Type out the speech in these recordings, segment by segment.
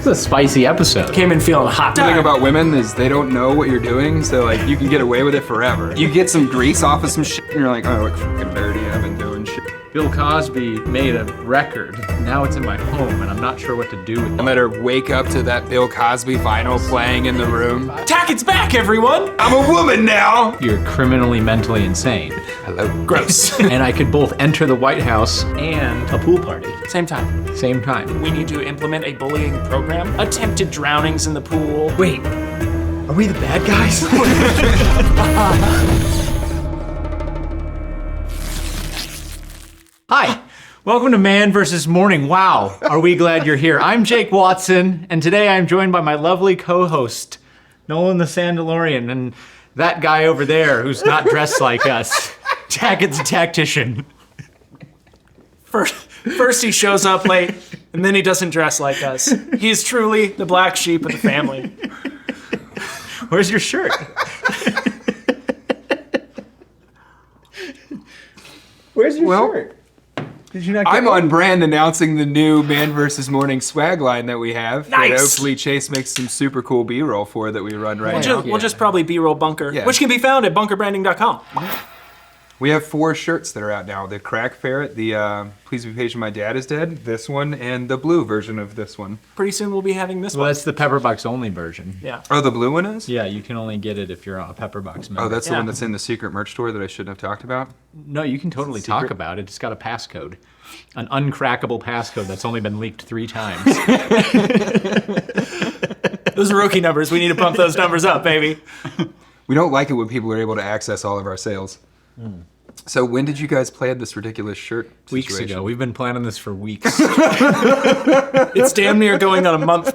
It's a spicy episode. Came in feeling hot. The thing about women is they don't know what you're doing, so like you can get away with it forever. You get some grease off of some shit and you're like, oh, I look fucking dirty, I've been doing shit. Bill Cosby made a record. Now it's in my home and I'm not sure what to do with it. I let her wake up to that Bill Cosby vinyl playing in the room. Tackett's back, everyone! I'm a woman now! You're criminally mentally insane. Hello. Gross. And I could both enter the White House and a pool party. Same time. Same time. We need to implement a bullying program. Attempted drownings in the pool. Wait, are we the bad guys? Hi, welcome to Man vs. Morning. Wow, are we glad you're here. I'm Jake Watson, and today I'm joined by my lovely co-host, Nolan the Sandalorian, and that guy over there who's not dressed like us. Tackett's a tactician. First he shows up late, and then he doesn't dress like us. He's truly the black sheep of the family. Where's your shirt? Where's your shirt? Did you not get I'm one? on brand announcing the new Man vs. Morning swag line that we have. Nice. That hopefully Chase makes some super cool B-roll for that we run right now. We'll just probably B-roll Bunker, Yeah. which can be found at bunkerbranding.com. We have 4 shirts that are out now. The Crack Ferret, the Please Be Patient My Dad Is Dead, this one, and the blue version of this one. Pretty soon we'll be having this Well, one. that's the Pepperbox only version. Yeah. Oh, the blue one is? Yeah, you can only get it if you're a Pepperbox member. Oh, that's the Yeah. one that's in the secret merch store that I shouldn't have talked about? No, you can totally talk about it. It's got a passcode. An uncrackable passcode that's only been leaked 3 times. Those are rookie numbers. We need to bump those numbers up, baby. We don't like it when people are able to access all of our sales. So when did you guys plan this ridiculous shirt situation? Weeks ago. We've been planning this for weeks. It's damn near going on a month.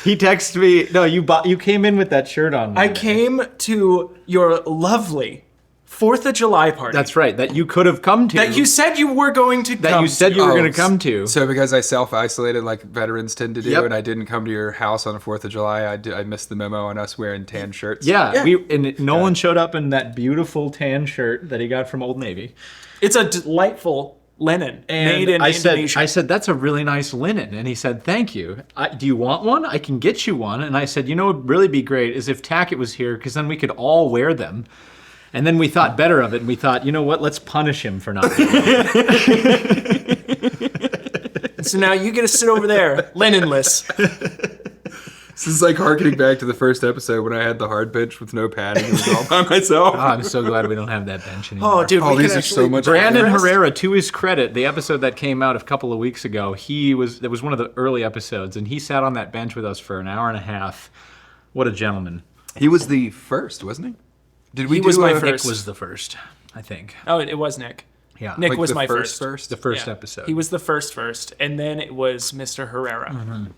He texted me. No, you came in with that shirt on. I came to your lovely 4th of July party. That's right. That you could have come to. That you said you were going to That come you said to. you were going to come to. So because I self-isolated like veterans tend to do, Yep. and I didn't come to your house on the 4th of July, I missed the memo on us wearing tan shirts. Yeah. Yeah. Nolan showed up in that beautiful tan shirt that he got from Old Navy. It's a delightful linen made in I Indonesia. said, that's a really nice linen. And he said, thank you. Do you want one? I can get you one. And I said, you know what would really be great is if Tackett was here, because then we could all wear them. And then we thought better of it, and we thought, you know what? Let's punish him for not doing it. So now you get to sit over there, linenless. This is like harkening back to the first episode when I had the hard bench with no padding. It was all by myself. Oh, I'm so glad we don't have that bench anymore. Oh, dude, Oh, we these can are actually so much Brandon better. Herrera, to his credit, the episode that came out a couple of weeks ago, that was one of the early episodes, and he sat on that bench with us for an hour and a half. What a gentleman. He was the first, wasn't he? Did we He do was my a- first. Nick was the first, I think. Oh, it was Nick. Yeah. Nick like was the my first. The first Yeah. episode. He was the first, and then it was Mr. Herrera.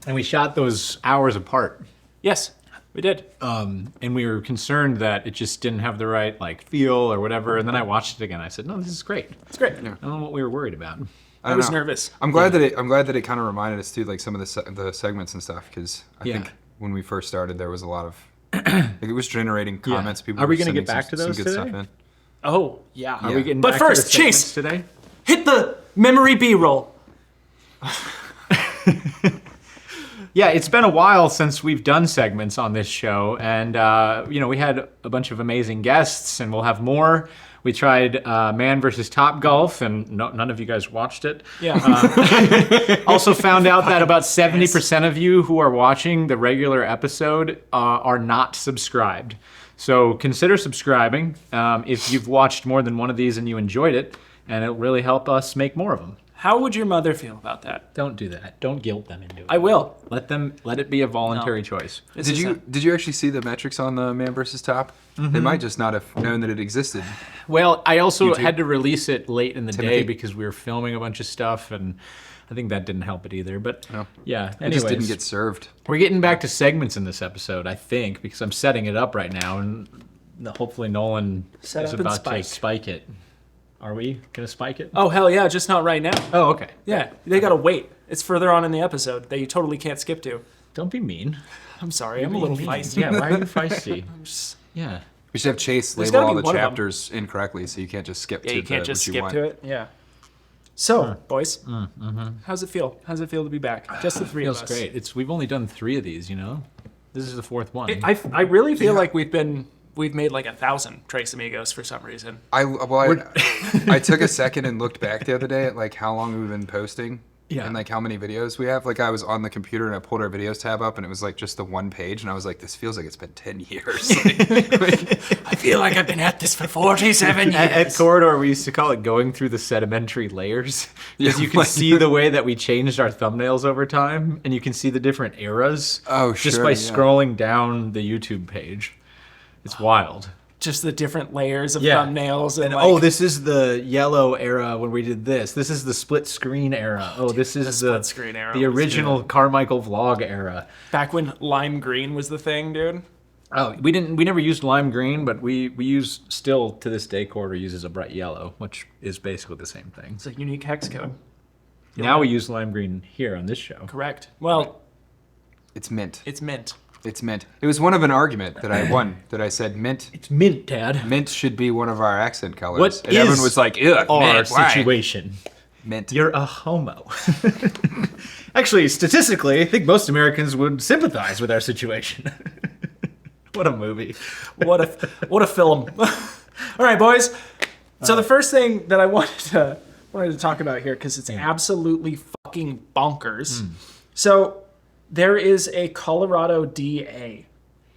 And we shot those hours apart. Yes, we did. And we were concerned that it just didn't have the right feel or whatever. And then I watched it again. I said, no, this is great. It's great. I don't know what we were worried about. I was nervous. I'm glad that it kind of reminded us too, like some of the segments and stuff, because I think when we first started, there was a lot of like, it was generating comments. People Are we were going to sending get back to some those good today? stuff in. Oh, yeah. Are we getting But back first, to the segments Chase, today? hit the memory B-roll. Yeah, it's been a while since we've done segments on this show, and we had a bunch of amazing guests, and we'll have more. We tried Man vs. Top Golf, and none of you guys watched it. Yeah. Also found out that about 70% of you who are watching the regular episode are not subscribed. So consider subscribing if you've watched more than one of these and you enjoyed it, and it'll really help us make more of them. How would your mother feel about that? Don't do that. Don't guilt them into it. I will. Let it be a voluntary choice. This Did is you actually see the metrics on the Man vs. Top? They might just not have known that it existed. Well, I also YouTube? had to release it late in the Timothy? day because we were filming a bunch of stuff, and I think that didn't help it either. But yeah, It anyways, just didn't get served. we're getting back to segments in this episode, I think, because I'm setting it up right now, and hopefully Nolan Set is up and about to spike. spike it. Are we gonna spike it? Oh, hell yeah, just not right now. Oh, okay. Yeah, they gotta wait. It's further on in the episode that you totally can't skip to. Don't be mean. I'm sorry, I'm a little feisty. Yeah, why are you feisty? Yeah. We should have Chase There's label gotta all be the one of them. chapters incorrectly, so you can't just skip Yeah, to you can't just what you skip want. to it. Yeah. So, boys, how's it feel? How's it feel to be back? Just the three Feels of us. great. We've only done 3 of these, you know? This is the 4th one. I really feel like we've made like 1,000 Tres Amigos for some reason. I took a second and looked back the other day at like how long we've been posting. Yeah. And like how many videos we have. Like I was on the computer and I pulled our videos tab up and it was like just the one page and I was like, this feels like it's been 10 years. I feel like I've been at this for 47 years. At Corridor, we used to call it going through the sedimentary layers. Because Yeah, you can like- see the way that we changed our thumbnails over time, and you can see the different eras just sure, by yeah. scrolling down the YouTube page. It's wild. Just the different layers of Yeah. thumbnails. And And this is the yellow era when we did this. This is the split screen era. This is the split screen era the was original Carmichael vlog era. back when lime green was the thing, dude. Oh, we never used lime green, but we use still to this day Corridor uses a bright yellow, which is basically the same thing. It's a unique hex code. Now we use lime green here on this show. Correct. Well, It's mint. it's mint. It's mint. It was one of an argument that I won that I said mint. It's mint, Dad. Mint should be one of our accent colors. What and everyone is was like, ugh, Our mint, why? situation. Mint. You're a homo. Actually, statistically, I think most Americans would sympathize with our situation. What a movie. What a film. All right, boys. So the first thing that I wanted to talk about here, because it's absolutely fucking bonkers. So there is a Colorado DA.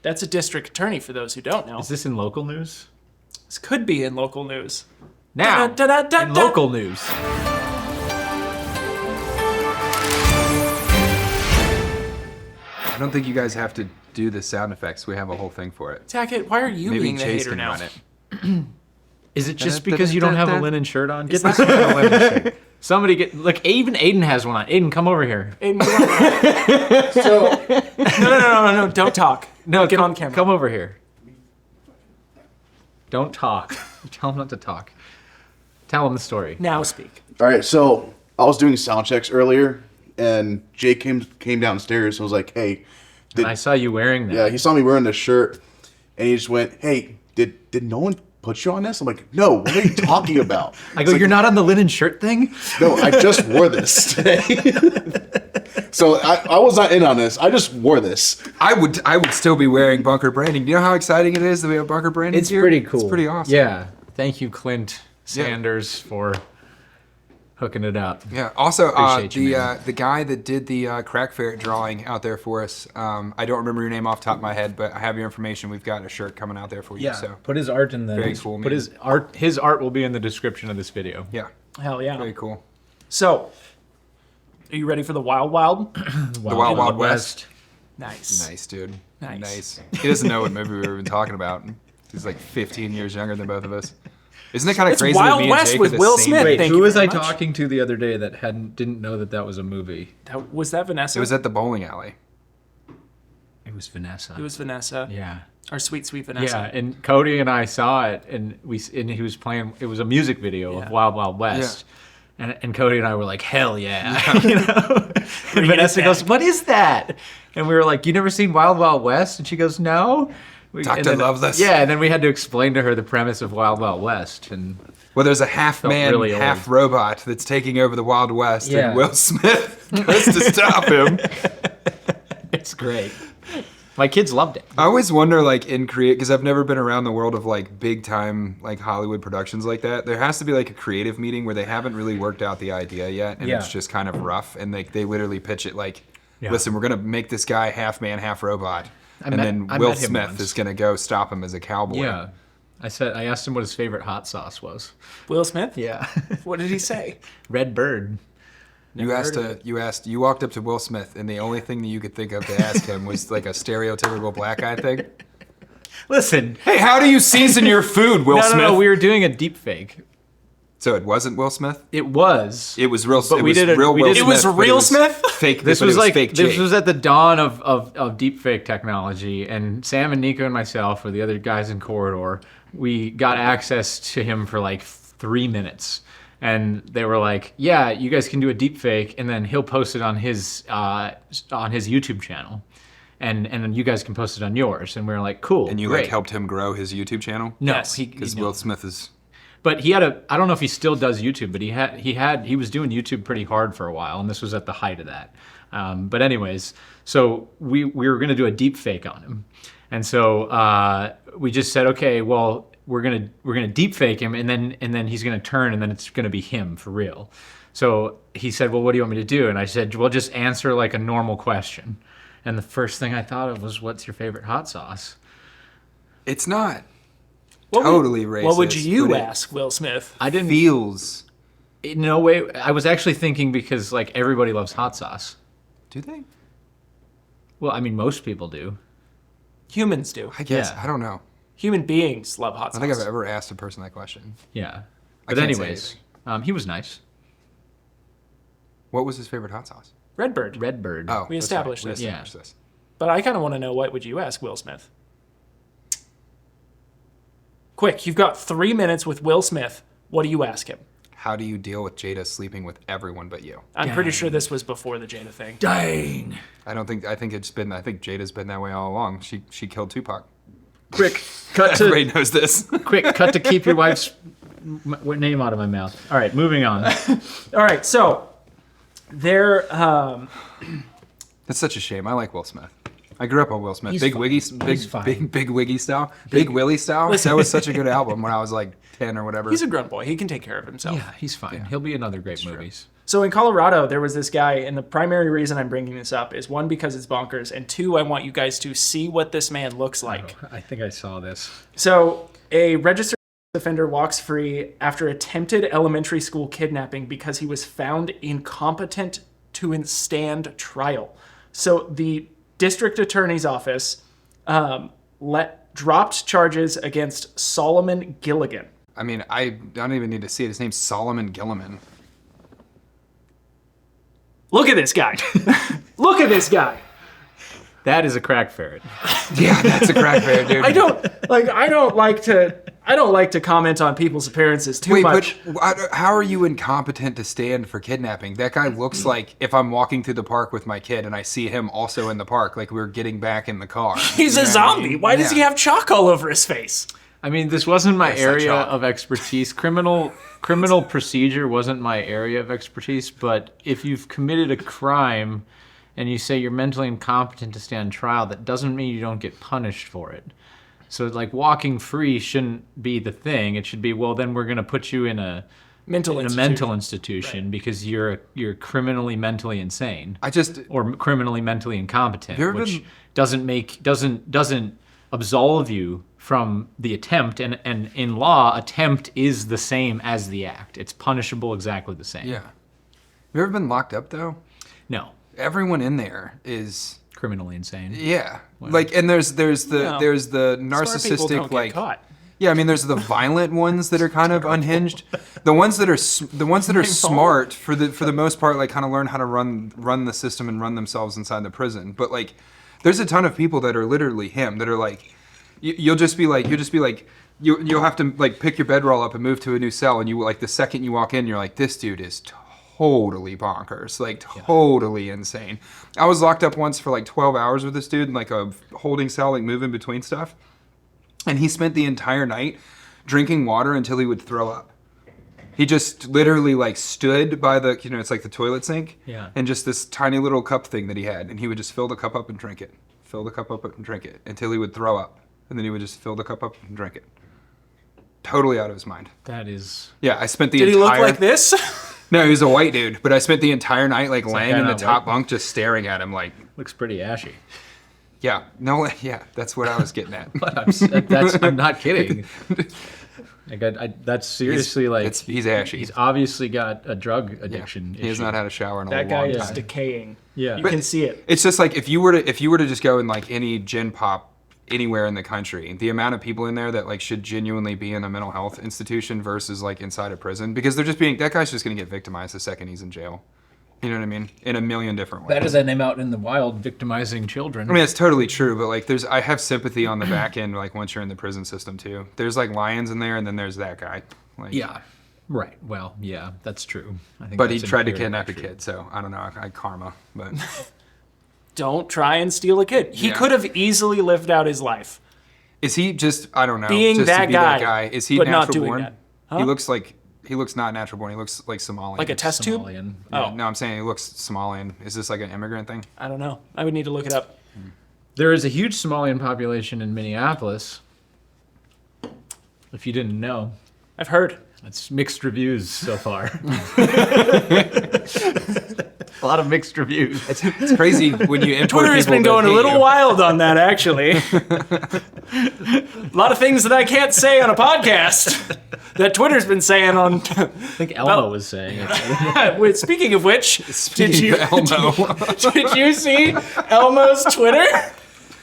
That's a district attorney for those who don't know. Is this in local news? This could be in local news. Now, Da-da-da-da-da. in local news. I don't think you guys have to do the sound effects. We have a whole thing for it. Tackett, why are you Maybe being the Chase hater can now? run it. Is it just because you don't have a linen shirt on? Get not this. a linen shirt. Somebody get, look, even Aiden has one on. Aiden, come over here. Aiden, no, don't talk. No, Get come, on camera. Come over here. Don't talk. Tell him not to talk. Tell him the story. Now speak. All right, so I was doing sound checks earlier, and Jake came downstairs and was like, "Hey, And I saw you wearing that. yeah." He saw me wearing this shirt, and he just went, "Hey, did Nolan put you on this?" I'm like, "No, what are you talking about?" I go, you're not on the linen shirt thing? No, I just wore this today. So I was not in on this. I just wore this. I would still be wearing bunker branding. Do you know how exciting it is that we have bunker branding It's here? pretty cool. It's pretty awesome. Yeah. Thank you, Clint Sanders, for hooking it up. Yeah. Also, Appreciate you, man. the guy that did the crack ferret drawing out there for us. I don't remember your name off the top of my head, but I have your information. We've got a shirt coming out there for you. Yeah. So Put his art in the. Very cool, Put man. his art will be in the description of this video. yeah, Hell yeah. very cool. So, are you ready for the Wild Wild? The Wild Wild West. Nice. Nice, dude. Nice. He doesn't know what movie we've been talking about. He's like 15 years younger than both of us. Isn't it kind of It's crazy Wild that me and West Jake with are the Will same Smith. Wait, Thank who you was very I much. talking to the other day that didn't know that was a movie? Was that Vanessa? It was at the bowling alley. It was Vanessa. It was Vanessa. Yeah. Our sweet, sweet Vanessa. Yeah, and Cody and I saw it, and he was playing. It was a music video Yeah. of Wild Wild West, and Cody and I were like, "Hell yeah!" You know. And Vanessa it goes, back. "What is that?" And we were like, "You never seen Wild Wild West?" And she goes, "No." Dr. And then- Loveless. Yeah, and then we had to explain to her the premise of Wild Wild West, and Well, there's a half man, really half old. robot that's taking over the Wild West, Yeah. and Will Smith goes to stop him. it's great. My kids loved it. I always wonder, like, because I've never been around the world of, like, big time, like, Hollywood productions like that. There has to be, like, a creative meeting where they haven't really worked out the idea yet, and Yeah. it's just kind of rough, and they literally pitch it like, Yeah. listen, we're going to make this guy half man, half robot, and met- then I Will met him Smith once. is going to go stop him as a cowboy. Yeah, I asked him what his favorite hot sauce was. Will Smith? Yeah, What did he say? Red Bird. You walked up to Will Smith, and the only thing that you could think of to ask him was, like, a stereotypical black guy thing. Listen, Hey, how do you season your food, Will Smith? no, we were doing a deep fake. So it wasn't Will Smith? It was. It was real. But it we was did it- real we Will did- It was Smith, but real Smith? Fake. This but was it like fake this Jake. was at the dawn of deep fake technology, and Sam and Nico and myself, or the other guys in Corridor, we got access to him for like 3 minutes, and they were like, "Yeah, you guys can do a deep fake, and then he'll post it on his YouTube channel, and then you guys can post it on yours." And we were like, "Cool." And you great. like helped him grow his YouTube channel? No, Yes, he Because no. Will Smith is. But he had I don't know if he still does YouTube, but he was doing YouTube pretty hard for a while, and this was at the height of that. But anyways, so we were going to do a deep fake on him. And so we just said, okay, well, we're gonna deep fake him, and then he's gonna turn, and then it's gonna be him for real. So he said, well, what do you want me to do? And I said, well, just answer like a normal question. And the first thing I thought of was, what's your favorite hot sauce? It's not totally racist. What would you but ask Will Smith? I didn't. Feels. No way. I was actually thinking because like everybody loves hot sauce. Do they? Well, I mean, most people do. Humans do. I guess. Yeah. I don't know. Human beings love hot I sauce. don't think I've ever asked a person that question. Yeah. I But can't say anyways, he was nice. What was his favorite hot sauce? Redbird. Redbird. Oh, We that's established right. this. We Yeah. established this. But I kind of want to know, what would you ask Will Smith? Quick, you've got 3 minutes with Will Smith. What do you ask him? How do you deal with Jada sleeping with everyone but you? I'm pretty sure this was before the Jada thing. Dang. I think Jada's been that way all along. She killed Tupac. Quick, cut to Everybody knows this. quick, cut to keep your wife's name out of my mouth. All right, moving on. All right, so there. That's such a shame. I like Will Smith. I grew up on Will Smith. He's Big fine. Wiggy, He's fine. big Wiggy style, Big Willie style. That was such a good album when I was like 10 or whatever. He's a grown boy. He can take care of himself. Yeah, he's fine. He'll be in other great movies. So in Colorado, there was this guy, and the primary reason I'm bringing this up is one, because it's bonkers, and two, I want you guys to see what this man looks like. I think I saw this. So a registered offender walks free after attempted elementary school kidnapping because he was found incompetent to stand trial. So the district attorney's office dropped charges against Solomon Gilligan. I mean, I don't even need to see it. His name's Solomon Gilliman. Look at this guy. Look at this guy. That is a crack ferret. Yeah, that's a crack bear, dude. I don't like to comment on people's appearances too Wait, much. but how are you incompetent to stand for kidnapping? That guy looks like if I'm walking through the park with my kid and I see him also in the park, like we're getting back in the car. He's a zombie. Why does he have chalk all over his face? I mean, this wasn't my That's area not chalk. of expertise. Criminal procedure wasn't my area of expertise, but if you've committed a crime and you say you're mentally incompetent to stand trial, that doesn't mean you don't get punished for it. So like walking free shouldn't be the thing. It should be, well, then we're going to put you in a mental institution because you're criminally mentally insane. Or criminally mentally incompetent, which doesn't absolve you from the attempt, and in law, attempt is the same as the act. It's punishable exactly the same. Yeah. Have you ever been locked up though? No. Everyone in there is Criminally insane. yeah. Like, and there's the Smart people narcissistic don't like get caught. yeah. I mean, there's the violent ones that are kind of unhinged. The ones that are smart for the most part, like kind of learn how to run the system and run themselves inside the prison. But like, there's a ton of people that are literally him that are like. You'll have to like pick your bedroll up and move to a new cell, and you like the second you walk in, you're like, this dude is totally bonkers, like totally insane. I was locked up once for like 12 hours with this dude in like a holding cell, like moving between stuff, and he spent the entire night drinking water until he would throw up. He just literally like stood by the, it's like the toilet sink, and just this tiny little cup thing that he had, and he would just fill the cup up and drink it, fill the cup up and drink it until he would throw up. And then he would just fill the cup up and drink it. Totally out of his mind. That is... Yeah, I spent the Did entire... he look like this? No, he was a white dude, but I spent the entire night like laying in the not top white. bunk just staring at him like... Looks pretty ashy. Yeah, no, yeah, that's what I was getting at. I'm not kidding. That's seriously He's ashy. He's obviously got a drug addiction issue. He has not had a shower in a That long guy time. is decaying. Yeah. You But can see it. It's just like if you were to just go in like any gin pop anywhere in the country, the amount of people in there that like should genuinely be in a mental health institution versus like inside a prison, because that guy's just gonna get victimized the second he's in jail. You know what I mean? In a million different ways. Better than him out in the wild victimizing children. I mean, it's totally true, but like I have sympathy on the back end, like once you're in the prison system too. There's like lions in there, and then there's that guy. Like, yeah. Right. Well, yeah, that's true. I think But he that's tried to very kidnap a true. kid, so I don't know. I karma, but Don't try and steal a kid. He Yeah. could have easily lived out his life is he just? I don't know. being just that to be guy, that guy? Is he but natural not doing born? that. He looks not natural born. He looks like Somalian. Like a test tube? Somalian. Oh. No, I'm saying he looks Somalian. Is this like an immigrant thing? I don't know. I would need to look it up. There is a huge Somalian population in Minneapolis. If you didn't know, I've heard. it's mixed reviews so far. A lot of mixed reviews. It's crazy when you import Twitter's people been that going a hate little you. wild on that, actually. A lot of things that I can't say on a podcast that Twitter's been saying on. I think Elmo was saying it. Wait, speaking of which, Speaking of Elmo. did you see Elmo's Twitter?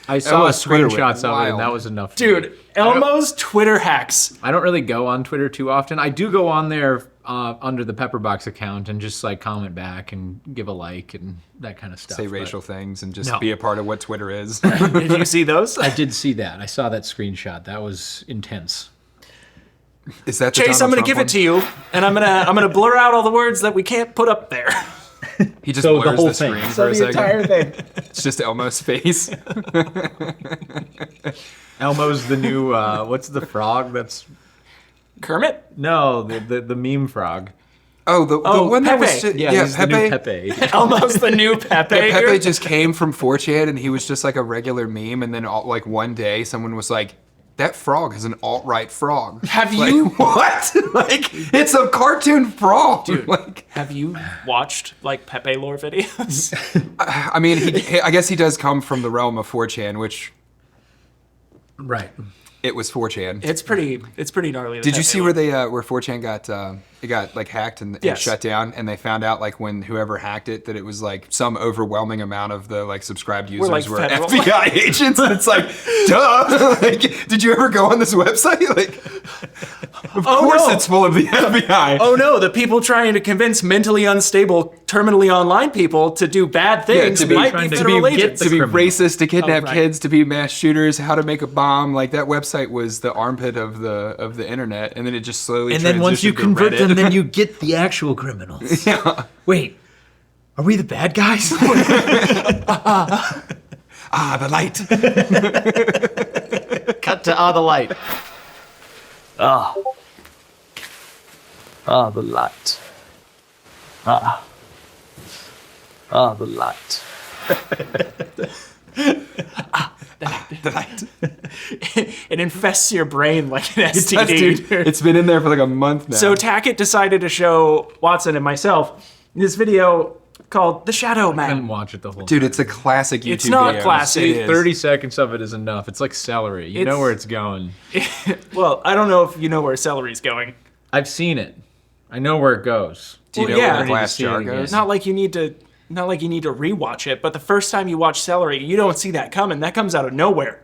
I saw Elmo's Twitter went screenshots of it, wild. and that was enough. for Dude, me. Elmo's Twitter hacks. I don't really go on Twitter too often. I do go on there under the Pepperbox account and just like comment back and give a like and that kind of stuff. Say but racial things and just No. be a part of what Twitter is. Did you see those? I did see that. I saw that screenshot. That was intense. Is that the Chase, I'm Donald gonna give Trump it to you, and I'm gonna blur out all the words that we can't put up there. one? He just So the blurs whole the thing. screen So for a second. thing. It's just Elmo's face. Elmo's the new what's the frog that's Kermit? no the meme frog. Oh, the one that was Pepe. just, Yeah, he's the new Pepe. Elmo's the new Pepe. Pepe just came from 4chan and he was just like a regular meme, and then like one day someone was like, "That frog is an alt-right frog." Have Like, you- what? Like, it's a cartoon frog. Dude. Like, Have you watched like Pepe lore videos? I mean, I guess he does come from the realm of 4chan, which Right. it was 4chan. It's pretty gnarly. the Did you Pepe see lore. where 4chan got it got like hacked and Yes. shut down, and they found out like when whoever hacked it that it was like some overwhelming amount of the like subscribed users like, were federal. FBI agents, and it's like, duh. Like, did you ever go on this website? Like, of course no. it's full of the FBI. Oh no, the people trying to convince mentally unstable, terminally online people to do bad things to be- might trying be to federal get agents. To be criminals. racist, to kidnap Oh, right. kids, to be mass shooters, how to make a bomb, like that website was the armpit of the internet, and then it just slowly. And then once you transitioned to convert Reddit. them, then you get the actual criminals. Yeah. Wait, are we the bad guys? Ah, the light. Cut to the light. Ah, the light. The light. The light. It infests your brain like an Yes, STD. dude. It's been in there for like a month now. So Tackett decided to show Watson and myself this video called "The Shadow I didn't Man." watch it the whole dude, it's a classic YouTube It's not video. classic. It is. 30 seconds of it is enough. It's like celery. You know It's- where it's going. Well, I don't know if you know where celery's going. I've seen it. I know where it goes. Do you Well, know yeah. where I the need to glass see it jar again. goes? It's not like you need to rewatch it, but the first time you watch celery, you don't see that coming. That comes out of nowhere.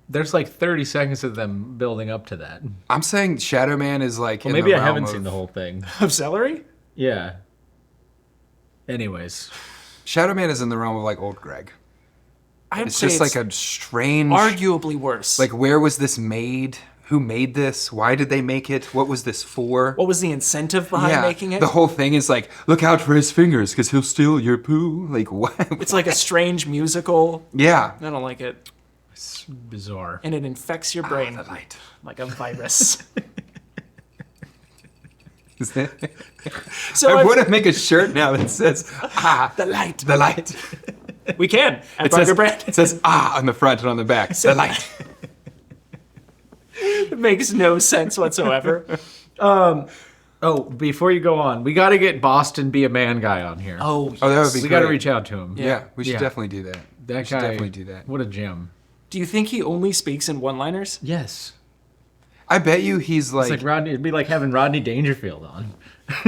There's like 30 seconds of them building up to that. I'm saying Shadow Man is like. Well, in maybe the I haven't realm seen of- the whole thing. Of celery? Yeah. Anyways, Shadow Man is in the realm of like old Greg. I'd It's say just like a strange. arguably worse. Like, where was this made? Who made this? Why did they make it? What was this for? what was the incentive behind making it? The whole thing is like, look out for his fingers because he'll steal your poo. Like, what? It's like a strange musical. Yeah. I don't like it. it's bizarre. And it infects your brain The light. like a virus. I So want to make a shirt now that says, the light. the light. We can at It Barker says, Brand. it says, on the front and on the back. The light. It makes no sense whatsoever. Oh, before you go on, we got to get Boston Be a Man guy on here. Oh, Oh, that would be we got to great. reach out to him. Yeah, we should Yeah. definitely do that. That we should guy. definitely do that. What a gem. do you think he only speaks in one-liners? Yes. I bet you he's It's like, like Rodney. It'd be like having Rodney Dangerfield on.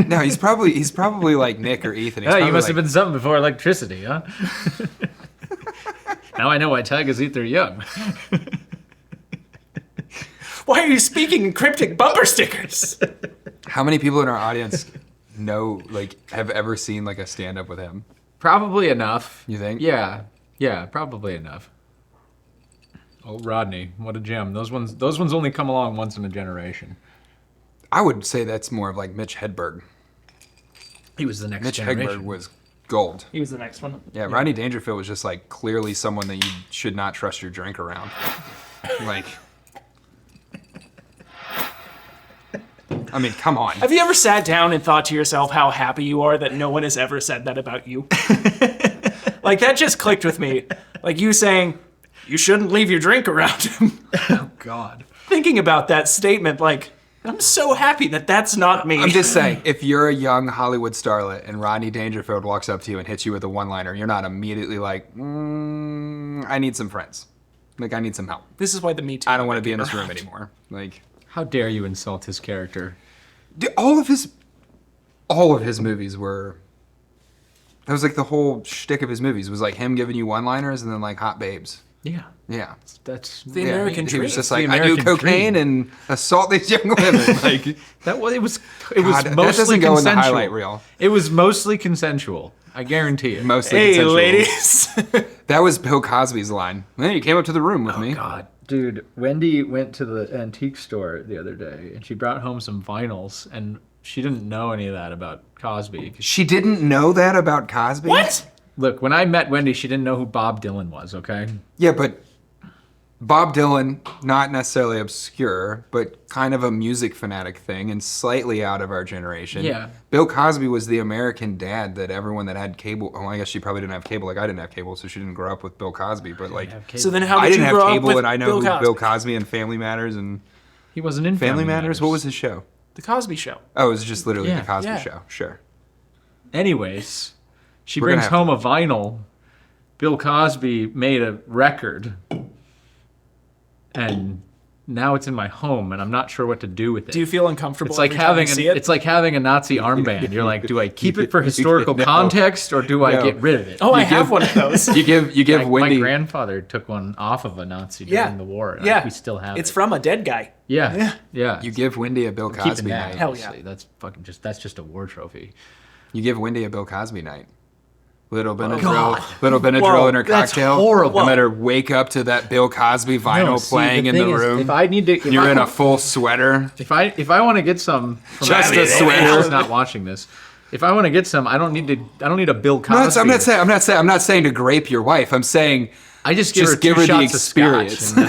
no, he's probably like Nick or Ethan. He's Oh, you probably must have like- been something before electricity, huh? Now I know why tigers eat their young. Why are you speaking in cryptic bumper stickers? How many people in our audience know, like, have ever seen like a stand up with him? Probably enough. You think? Yeah. Yeah, probably enough. Oh, Rodney, what a gem. Those ones only come along once in a generation. I would say that's more of like Mitch Hedberg. He was the next Mitch generation. Hedberg was gold. He was the next one. Yeah, Rodney Dangerfield was just like clearly someone that you should not trust your drink around. Like, I mean, come on. Have you ever sat down and thought to yourself how happy you are that no one has ever said that about you? Like, that just clicked with me. Like you saying, you shouldn't leave your drink around him. Oh, God. Thinking about that statement, like, I'm so happy that that's not me. I'm just saying, if you're a young Hollywood starlet and Rodney Dangerfield walks up to you and hits you with a one-liner, you're not immediately like, I need some friends. Like, I need some help. This is why the Me Too. I don't want to be in this room anymore. Like, How dare you insult his character? dude, all of his movies were. That was like the whole shtick of his movies was like him giving you one-liners and then like hot babes. Yeah. Yeah. That's The Yeah, American he dream. was just The like, I do American cocaine dream. and assault these young women. Like, that was it was God, that mostly doesn't go in the consensual. highlight reel. It was mostly consensual. I guarantee it. Mostly Hey, consensual. ladies. That was Bill Cosby's line. Man, you came up to the room with me. God, dude, Wendy went to the antique store the other day and she brought home some vinyls and she didn't know any of that about Cosby. She didn't know that about Cosby? What? Look, when I met Wendy, she didn't know who Bob Dylan was, okay? Yeah, but Bob Dylan, not necessarily obscure, but kind of a music fanatic thing and slightly out of our generation. Yeah. Bill Cosby was the American dad that everyone that had cable, well, I guess she probably didn't have cable like I didn't have cable, so she didn't grow up with Bill Cosby, but like, So then how I did didn't you have grow cable up with and I know Bill who Cosby? Bill Cosby and Family Matters and He wasn't in Family Matters? What was his show? The Cosby Show. Oh, it was just literally Yeah. the Cosby Yeah. Show. Sure. Anyways, she We're gonna brings have home a vinyl. Bill Cosby made a record. And now it's in my home and I'm not sure what to do with it. Do you feel uncomfortable? It's like every time having you see it? it's like having a Nazi armband. You're like, do I keep it for historical No. context or do I No. get rid of it? Oh, I you have give- one of those. You give Like, Wendy. my grandfather took one off of a Nazi during Yeah. the war. And Yeah. we still have It's it. from a dead guy. Yeah. Yeah. You give Wendy a Bill Keeping Cosby that, night. Hell yeah. obviously. That's just a war trophy. You give Wendy a Bill Cosby night. Little Benadryl, God. little Benadryl Whoa, in her that's cocktail. horrible. And let her wake up to that Bill Cosby vinyl No, see, playing in thing the is, room. If I need to, if You're I, in a full sweater. if I want to get some from Just Abby, a sweater. Abby's not watching this. If I want to get some, I don't need a Bill Cosby. No, I'm not saying to grape your wife. I'm saying I just give just her give two her the shots of scotch experience. and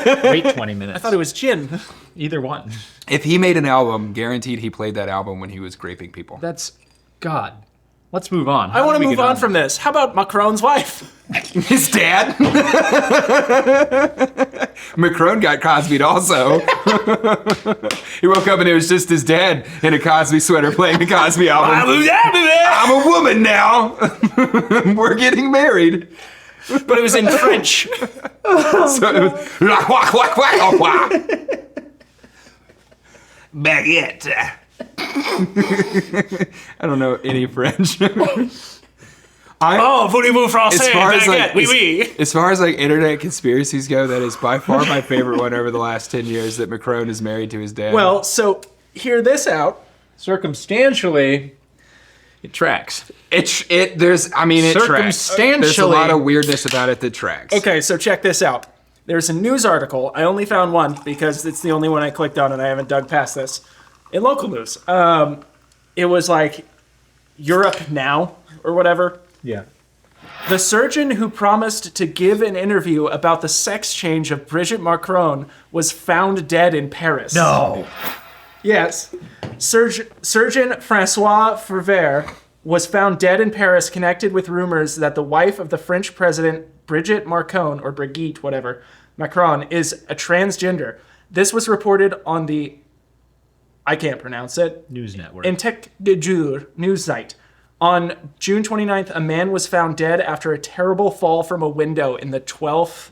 then wait 20 minutes. I thought it was gin. Either one. if he made an album, guaranteed he played that album when he was graping people. That's God. Let's move on. I want to move on from this. How about Macron's wife? His dad? Macron got Cosby'd also. He woke up and it was just his dad in a Cosby sweater playing the Cosby album. I'm a woman now. We're getting married. But it was in French. So it was la wah wah wah wah. Baguette. I don't know any French. Oh, voulez-vous français? As far as like, baguette, oui, oui. as far as like internet conspiracies go, that is by far my favorite one over the last 10 years. That Macron is married to his dad. Well, so hear this out. Circumstantially, it tracks. it tracks. There's a Circumstantially- lot of weirdness about it that tracks. Okay, so check this out. There's a news article. I only found one because it's the only one I clicked on and I haven't dug past this. In local news. It was like Europe Now or whatever. Yeah. The surgeon who promised to give an interview about the sex change of Brigitte Macron was found dead in Paris. No. Yes. Surgeon Francois Ferver was found dead in Paris, connected with rumors that the wife of the French president, Brigitte Macron, or Brigitte, whatever, Macron, is a transgender. This was reported on the, I can't pronounce it, News network. Intec de Jour news site. On June 29th, a man was found dead after a terrible fall from a window in the 12th,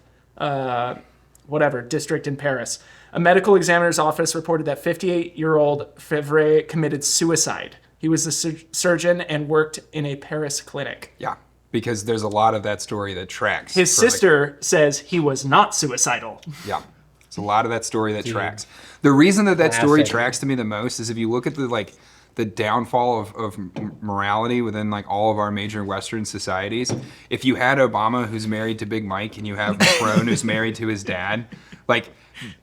district in Paris. A medical examiner's office reported that 58-year-old Fevre committed suicide. He was a surgeon and worked in a Paris clinic. Yeah, because there's a lot of that story that tracks. His for, like, sister says he was not suicidal. Yeah. It's a lot of that story that tracks. The reason that story Classic. tracks to me the most is if you look at the downfall of morality within like all of our major Western societies. If you had Obama who's married to Big Mike and you have Macron who's married to his dad, like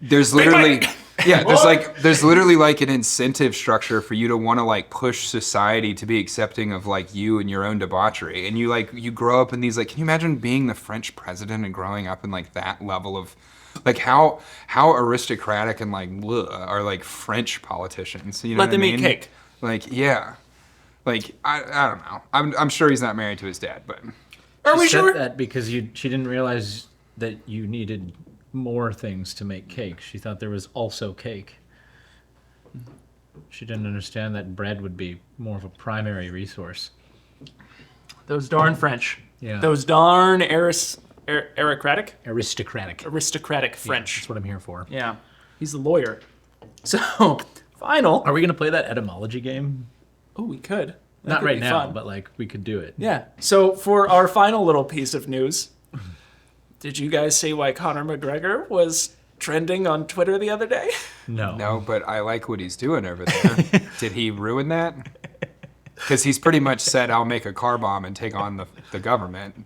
there's literally there's literally like an incentive structure for you to want to like push society to be accepting of like you and your own debauchery. And you grow up in these like, can you imagine being the French president and growing up in like that level of Like how aristocratic and like are like French politicians. You know Let what them I eat mean? cake. Like yeah, like I don't know. I'm sure he's not married to his dad, but Are we She said sure? that because she didn't realize that you needed more things to make cake. She thought there was also cake. She didn't understand that bread would be more of a primary resource. Those darn French. Yeah. Those darn aristocratic Aristocratic. French. That's what I'm here for. Yeah. He's the lawyer. So, final. Are we gonna play that etymology game? Oh, we could. That Not could right be now, fun. but like we could do it. Yeah. So for our final little piece of news, did you guys see why Conor McGregor was trending on Twitter the other day? No. no. But I like what he's doing over there. Did he ruin that? Because he's pretty much said, "I'll make a car bomb and take on the government."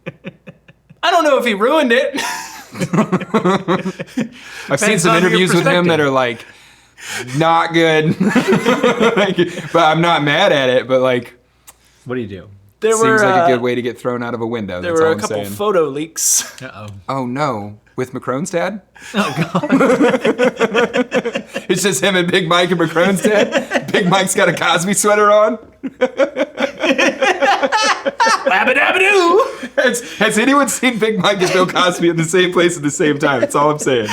I don't know if he ruined it. I've seen some on your interviews with him perspective. that are like not good, but I'm not mad at it. But like, What do you do? There seems were like a good way to get thrown out of a window. there That's were all a I'm couple saying. photo leaks. Uh-oh. Oh no, with Macron's dad? Oh god. It's just him and Big Mike and Macron's dad. Big Mike's got a Cosby sweater on. Labba-dabba-doo! Has anyone seen Big Mike and Bill Cosby in the same place at the same time? That's all I'm saying.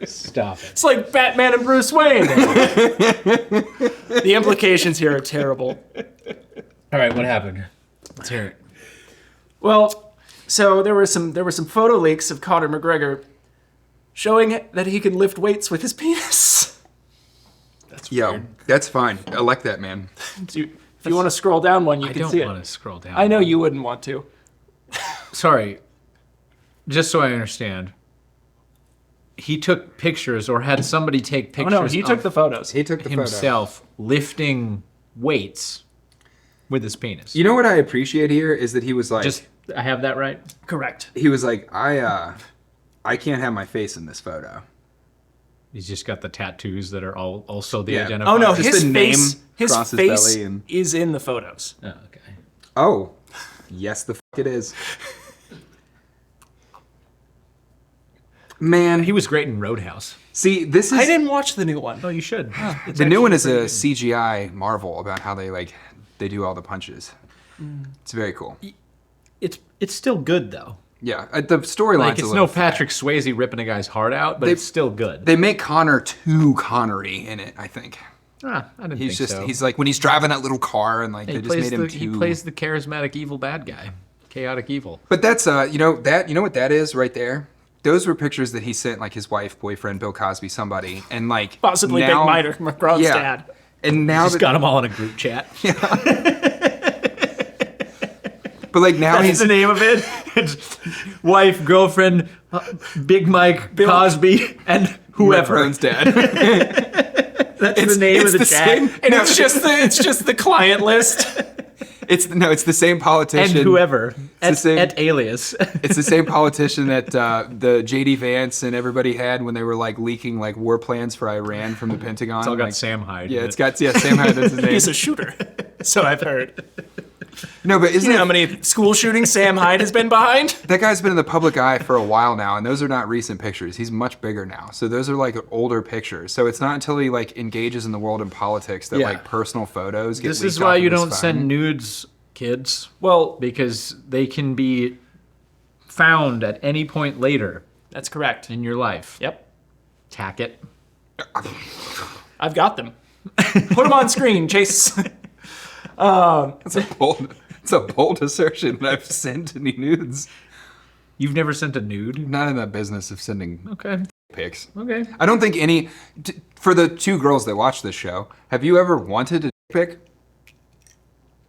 Stop it. It's like Batman and Bruce Wayne. The implications here are terrible. All right, what happened? Let's hear it. Well, so there were some photo leaks of Conor McGregor showing that he can lift weights with his penis. Yo, that's fine. I like that, man. If you want to scroll down one, you I can don't see want it. to scroll down. I know you wouldn't want to. Sorry. Just so I understand. He took pictures or had somebody take Oh pictures no, he took of the photos. He took the photo. himself lifting weights with his penis. You know what I appreciate here is that he was like, Just I have that right? Correct. he was like, I can't have my face in this photo. He's just got the tattoos that are all also the Yeah. identifiers. Oh no, Just his the name face, his across his face belly and- is in the photos. Oh, okay. Oh, yes, the it is. Man, He was great in Roadhouse. see, this is I didn't watch the new one. Oh, you should. the new one is a CGI marvel about how they do all the punches. It's very cool. It's still good though. Yeah, the storyline's Like a it's little no Patrick Swayze ripping a guy's heart out, but They- it's still good. They make Connor too Connery in it, I think. I didn't think so. He's like when he's driving that little car and like he they just plays made him the, too. he plays the charismatic evil bad guy, chaotic evil. But that's you know what that is right there. Those were pictures that he sent like his wife, boyfriend, Bill Cosby, somebody, and like Possibly now, Big Mike Macron's yeah. dad. And now Just that, got them all in a group chat. but like now That's he's the name of it. It's wife, girlfriend, Big Mike, Cosby, and whoever. Macron's dad. That's the name of the, chat. same. And it's just the client list. It's the same politician. And whoever. the same- At alias. It's the same politician that the JD Vance and everybody had when they were like leaking like war plans for Iran from the Pentagon. It's all got like, Sam Hyde. Yeah, in it's it. got Sam Hyde. That's his name. He's a shooter. So I've heard. No, but isn't You know how it, many school shootings Sam Hyde has been behind? that guy's been in the public eye for a while now, and those are not recent pictures. He's much bigger now, so those are like older pictures. So it's not until he like engages in the world and politics that Yeah. like personal photos get. This leaked is why off you of his don't phone. send nudes, kids, Well, because they can be found at any point later that's correct. in your life. Yep. Tackett. I've got them. Put them on screen, Chase. It's a bold assertion that I've sent any nudes. You've never sent a nude? Not in the business of sending Okay. pics. Okay. I don't think any. For the two girls that watch this show, have you ever wanted a pic?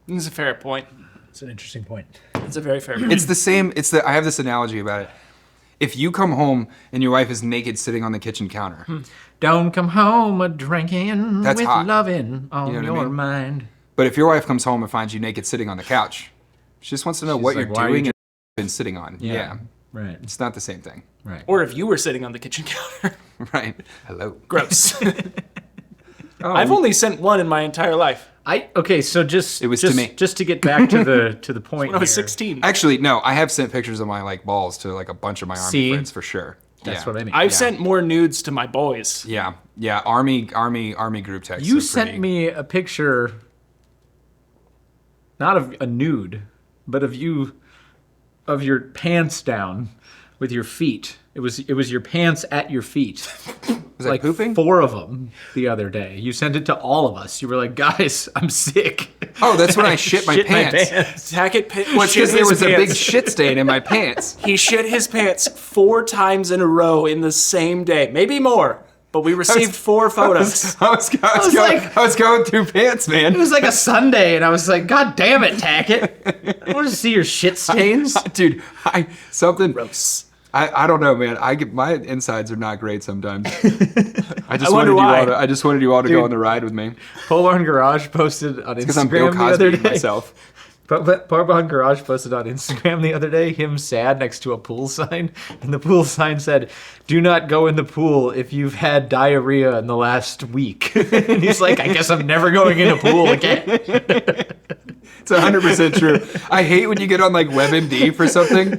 This is a fair point. That's an interesting point. It's a very fair point. It's the same. I have this analogy about it. If you come home and your wife is naked sitting on the kitchen counter, Don't come home a drinking That's with hot. loving on You know what I your mean? mind. but if your wife comes home and finds you naked sitting on the couch, she just wants to know She's what like, you're "Why are you doing and been sitting on. Yeah. Right. It's not the same thing. Right. Or if you were sitting on the kitchen counter. Right. Hello. Gross. I've only sent one in my entire life. So just It was just, to me. Just to get back to the point. When I was here. 16. Actually, no, I have sent pictures of my like balls to like a bunch of my army See? friends for sure. That's Yeah. what I mean. I've sent more nudes to my boys. Yeah, army group text. You are sent pretty- me a picture, not of a nude, but of you, of your pants down, with your feet. It was your pants at your feet. Was I Like pooping? 4 of them the other day. You sent it to all of us. You were like, guys, I'm sick. Oh, that's when I shit my pants. Tackett Well, it's shit because there his was a big pants. shit stain in my pants. He shit his pants 4 times in a row in the same day. Maybe more, but we received 4 photos. I was going through pants, man. It was like a Sunday, and I was like, God damn it, Tackett. I want to see your shit stains. Dude, something. Gross. I don't know, man. My insides are not great sometimes. I just wonder why. wanted you all to go on the ride with me Polar and Garage posted on because I'm Bill Instagram the other Cosby day. myself. But Polar Garage posted on Instagram the other day him sad next to a pool sign, and the pool sign said, "Do not go in the pool if you've had diarrhea in the last week." And he's like, "I guess I'm never going in a pool again." It's 100% true. I hate when you get on like WebMD for something,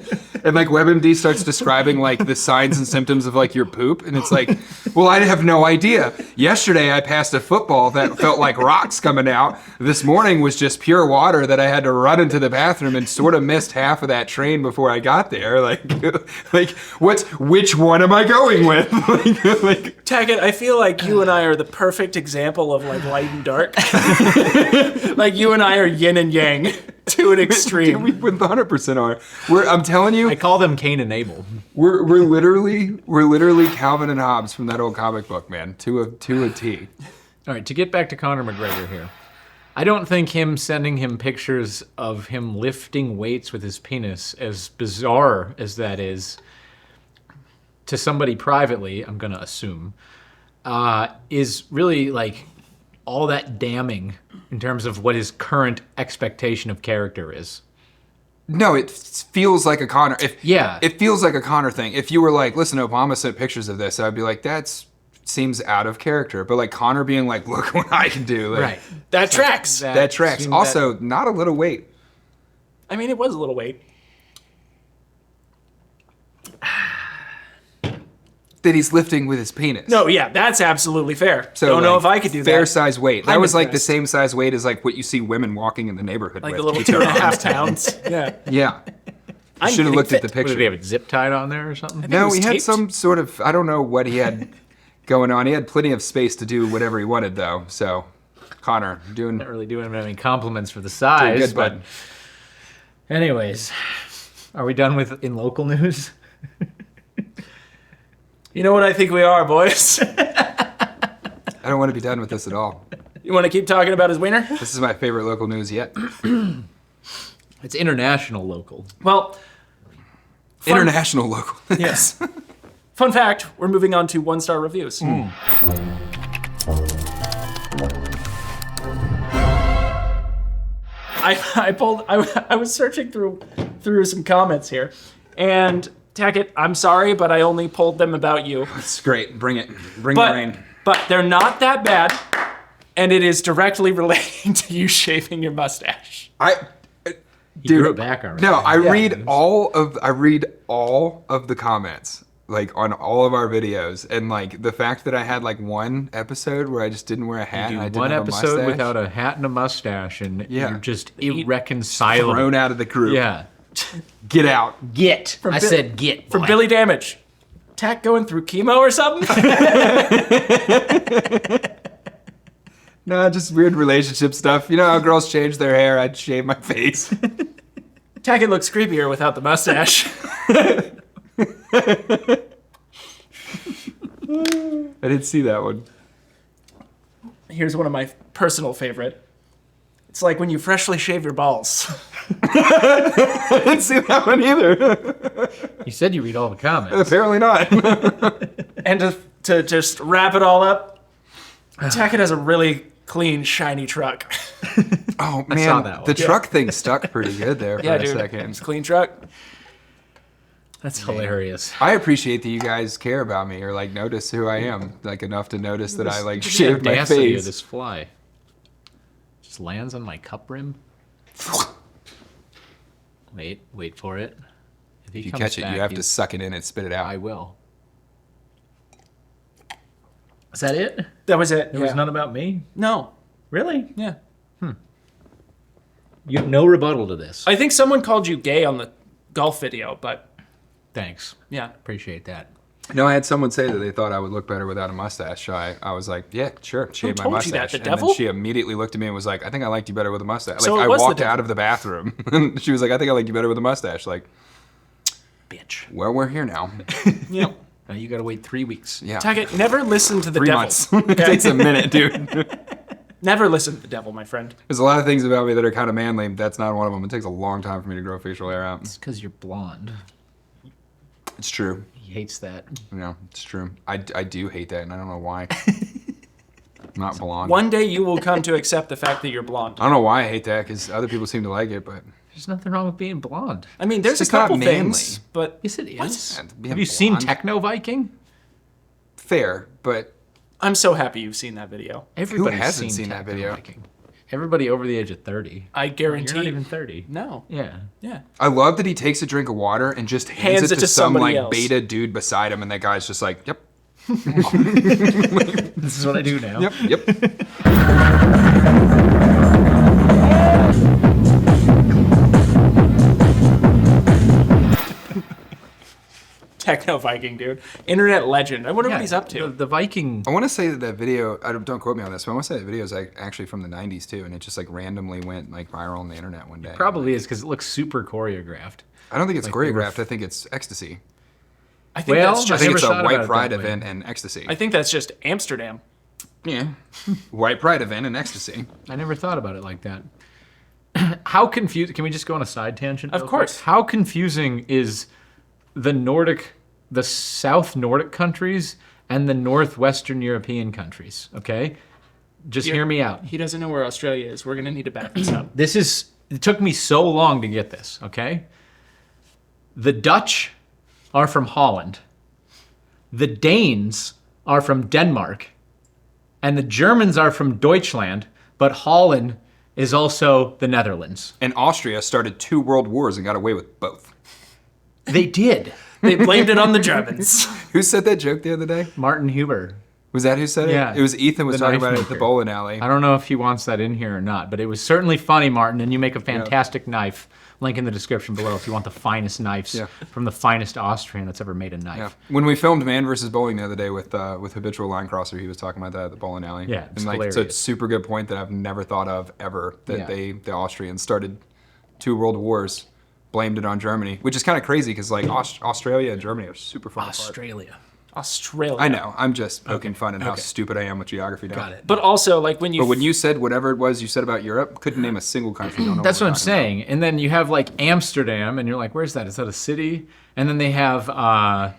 and like WebMD starts describing like the signs and symptoms of like your poop, and it's like, well, I have no idea. Yesterday I passed a football that felt like rocks coming out. This morning was just pure water that I had to run into the bathroom and sort of missed half of that train before I got there. Like which one am I going with? like Tackett, I feel like you and I are the perfect example of like light and dark. Like you and I are yin and yang to an extreme. we 100% are. I'm telling you, I call them Cain and Abel. we're literally Calvin and Hobbes from that old comic book, man. To a T. All right, to get back to Conor McGregor here. I don't think him sending him pictures of him lifting weights with his penis, as bizarre as that is, to somebody privately, I'm going to assume, is really like all that damning in terms of what his current expectation of character is. No, it feels like a Connor. Yeah. It feels like a Connor thing. If you were like, listen, Obama sent pictures of this, I'd be like, seems out of character. But like Connor being like, look what I can do. Like, Right. That tracks. That tracks. seemed Also, not a little weight. I mean, it was a little weight. That he's lifting with his penis. No, yeah, that's absolutely fair. So Don't know like, if I could do fair that. size weight. That I'm was like the impressed. same size weight as like what you see women walking in the neighborhood Like with. the little Keep their 2.5 arms down. pounds. Yeah. Yeah. I'm Should have getting looked at fit. the What, did he have picture. it zip tied on there or something? No, was he had taped. some sort of, I don't know what he had going on. He had plenty of space to do whatever he wanted though. So, Connor, doing Not really doing him any compliments for the size, good, but bud. anyways, are we done with in local news? You know what I think we are, boys? I don't want to be done with this at all. You want to keep talking about his wiener? This is my favorite local news yet. It's international local. Well, International local. yes. Fun fact, we're moving on to 1-star reviews. I was searching through some comments here, and Tackett, I'm sorry, but I only pulled them about you. It's great. Bring it. Bring the rain. But they're not that bad, and it is directly relating to you shaving your mustache. He grew it back already. No, I read all of the comments, like on all of our videos, and like the fact that I had like one episode where I just didn't wear a hat and I didn't One have a episode mustache, without a hat and a mustache, and Yeah. you're just irreconcilable. thrown out of the group. Yeah. Get out. Get. I Bi- said get. For boy. Billy Damage. Tack going through chemo or something? No, just weird relationship stuff. You know how girls change their hair? I'd shave my face. Tackett looks creepier without the mustache. I didn't see that one. Here's one of my personal favorite. It's like when you freshly shave your balls. I didn't see that one either. You said you read all the comments. Apparently not. And to just wrap it all up, Tackett has a really clean, shiny truck. Oh saw man, that one. the truck thing stuck pretty good there for Yeah, a dude. second. It's a clean truck. That's hilarious. I appreciate that you guys care about me or like notice who I am, like enough to notice that I like shaved my Audacity of face. this fly just lands on my cup rim. Wait for it. If you catch it, you have to suck it in and spit it out. I will. Is that it? That was it. There was none about me? No. Really? Yeah. You have no rebuttal to this. I think someone called you gay on the golf video, but Thanks. yeah. Appreciate that. No, I had someone say that they thought I would look better without a mustache. So I was like, yeah, sure, shave my told you that, mustache. the And devil? then she immediately looked at me and was like, I think I liked you better with a mustache. So Like it I was the walked devil. out of the bathroom and she was like, I think I liked you better with a mustache. Like, Bitch. well, we're here now. Yeah. Now you gotta wait 3 weeks. Yeah. Tackett, never listen to the 3 devil. months. It takes a minute, dude. Never listen to the devil, my friend. There's a lot of things about me that are kind of manly. That's not one of them. It takes a long time for me to grow facial hair out. It's because you're blonde. It's true. He hates that. Yeah, it's true. I do hate that, and I don't know why. I'm not blonde. One day you will come to accept the fact that you're blonde. I don't know why I hate that, because other people seem to like it, but... There's nothing wrong with being blonde. I mean, there's a just not couple manly. things, but Yes, it is. Being Have you seen blonde? Techno Viking? Fair, but I'm so happy you've seen that video. Everybody's hasn't seen that Techno video? Viking. Everybody over the age of 30. I guarantee. You're not even 30. No. Yeah. Yeah. I love that he takes a drink of water and just hands it to some somebody like else. beta dude beside him, and that guy's just like, yep, This is what I do now. yep, yep. Techno Viking, dude. Internet legend. I wonder what he's up to. The Viking. I want to say that video. Don't quote me on this, but I want to say that video is like actually from the '90s too, and it just like randomly went like viral on the internet one day. Probably is because it looks super choreographed. I don't think it's like they were choreographed. I think it's ecstasy. I think Well, that's I just. think never it's a thought about white it pride that way. event and ecstasy. I think that's just Amsterdam. Yeah, white pride event and ecstasy. I never thought about it like that. How confused? Can we just go on a side tangent? Of real course. quick? How confusing is the South Nordic countries and the Northwestern European countries? Okay, just hear me out. He doesn't know where Australia is. We're gonna need to back this up. It took me so long to get this. Okay, the Dutch are from Holland. The Danes are from Denmark. And the Germans are from Deutschland, but Holland is also the Netherlands. And Austria started 2 world wars and got away with both. They did. They blamed it on the Germans. Who said that joke the other day? Martin Huber. Was that who said it? Yeah. It was Ethan was The talking knife about it at the maker. bowling alley. I don't know if he wants that in here or not, but it was certainly funny, Martin, and you make a fantastic knife. Link in the description below if you want the finest knives Yeah. from the finest Austrian that's ever made a knife. Yeah. When we filmed Man vs. Bowling the other day with Habitual Line Crosser, he was talking about that at the bowling alley. Yeah, it's and like it's a hilarious. super good point that I've never thought of ever. That Yeah. the Austrians started 2 world wars, blamed it on Germany, which is kind of crazy because like Australia and Germany are super far apart. Australia. Australia. I know. I'm just poking fun at how stupid I am with geography now. Got it. But also, like when you. But when you said whatever it was you said about Europe, couldn't name a single country. Don't know That's what I'm we're talking about. saying. And then you have like Amsterdam, and you're like, where's that? Is that a city? And then they have, oh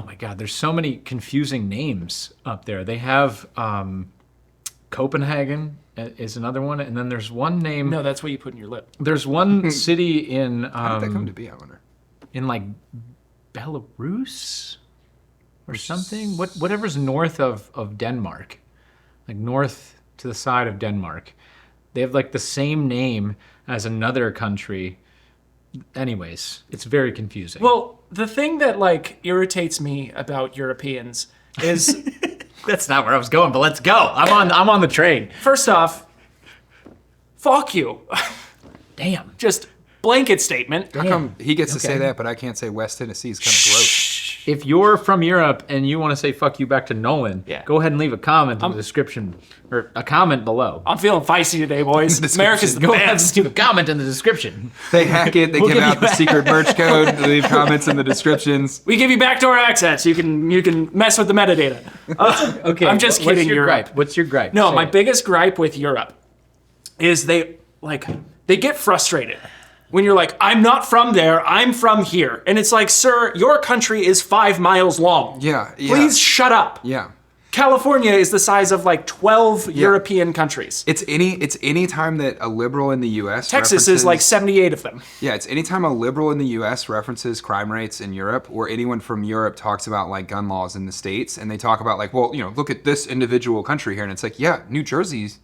my God, there's so many confusing names up there. They have Copenhagen is another one, and then there's one name. No, that's what you put in your lip. There's one city in How did that come to be? I wonder. in like Belarus or something. Whatever's north of Denmark, like north to the side of Denmark. They have like the same name as another country. Anyways, it's very confusing. Well, the thing that like irritates me about Europeans is that's not where I was going, but let's go. I'm on the train. first off, fuck you. Damn. Just blanket statement. How come he gets to Okay. say that, but I can't say West Tennessee is kind of gross? If you're from Europe and you want to say fuck you back to Nolan, Yeah. go ahead and leave a comment in the description or a comment below. I'm feeling feisty today, boys. America's the Go ahead and best. leave a comment in the description. They hack it. They We'll give give out you the a- secret merch code. They leave comments in the descriptions. We give you backdoor access. You can mess with the metadata. Okay, I'm just what's kidding, your Europe. gripe? What's your gripe? No, Say my it. biggest gripe with Europe is they get frustrated when you're like, I'm not from there, I'm from here. And it's like, sir, your country is 5 miles long. Yeah. Please shut up. Yeah. California is the size of like 12 European countries. It's any time that a liberal in the U.S. Texas is like 78 of them. Yeah, it's anytime a liberal in the U.S. references crime rates in Europe, or anyone from Europe talks about like gun laws in the States, and they talk about like, well, look at this individual country here, and it's like, yeah, New Jersey's,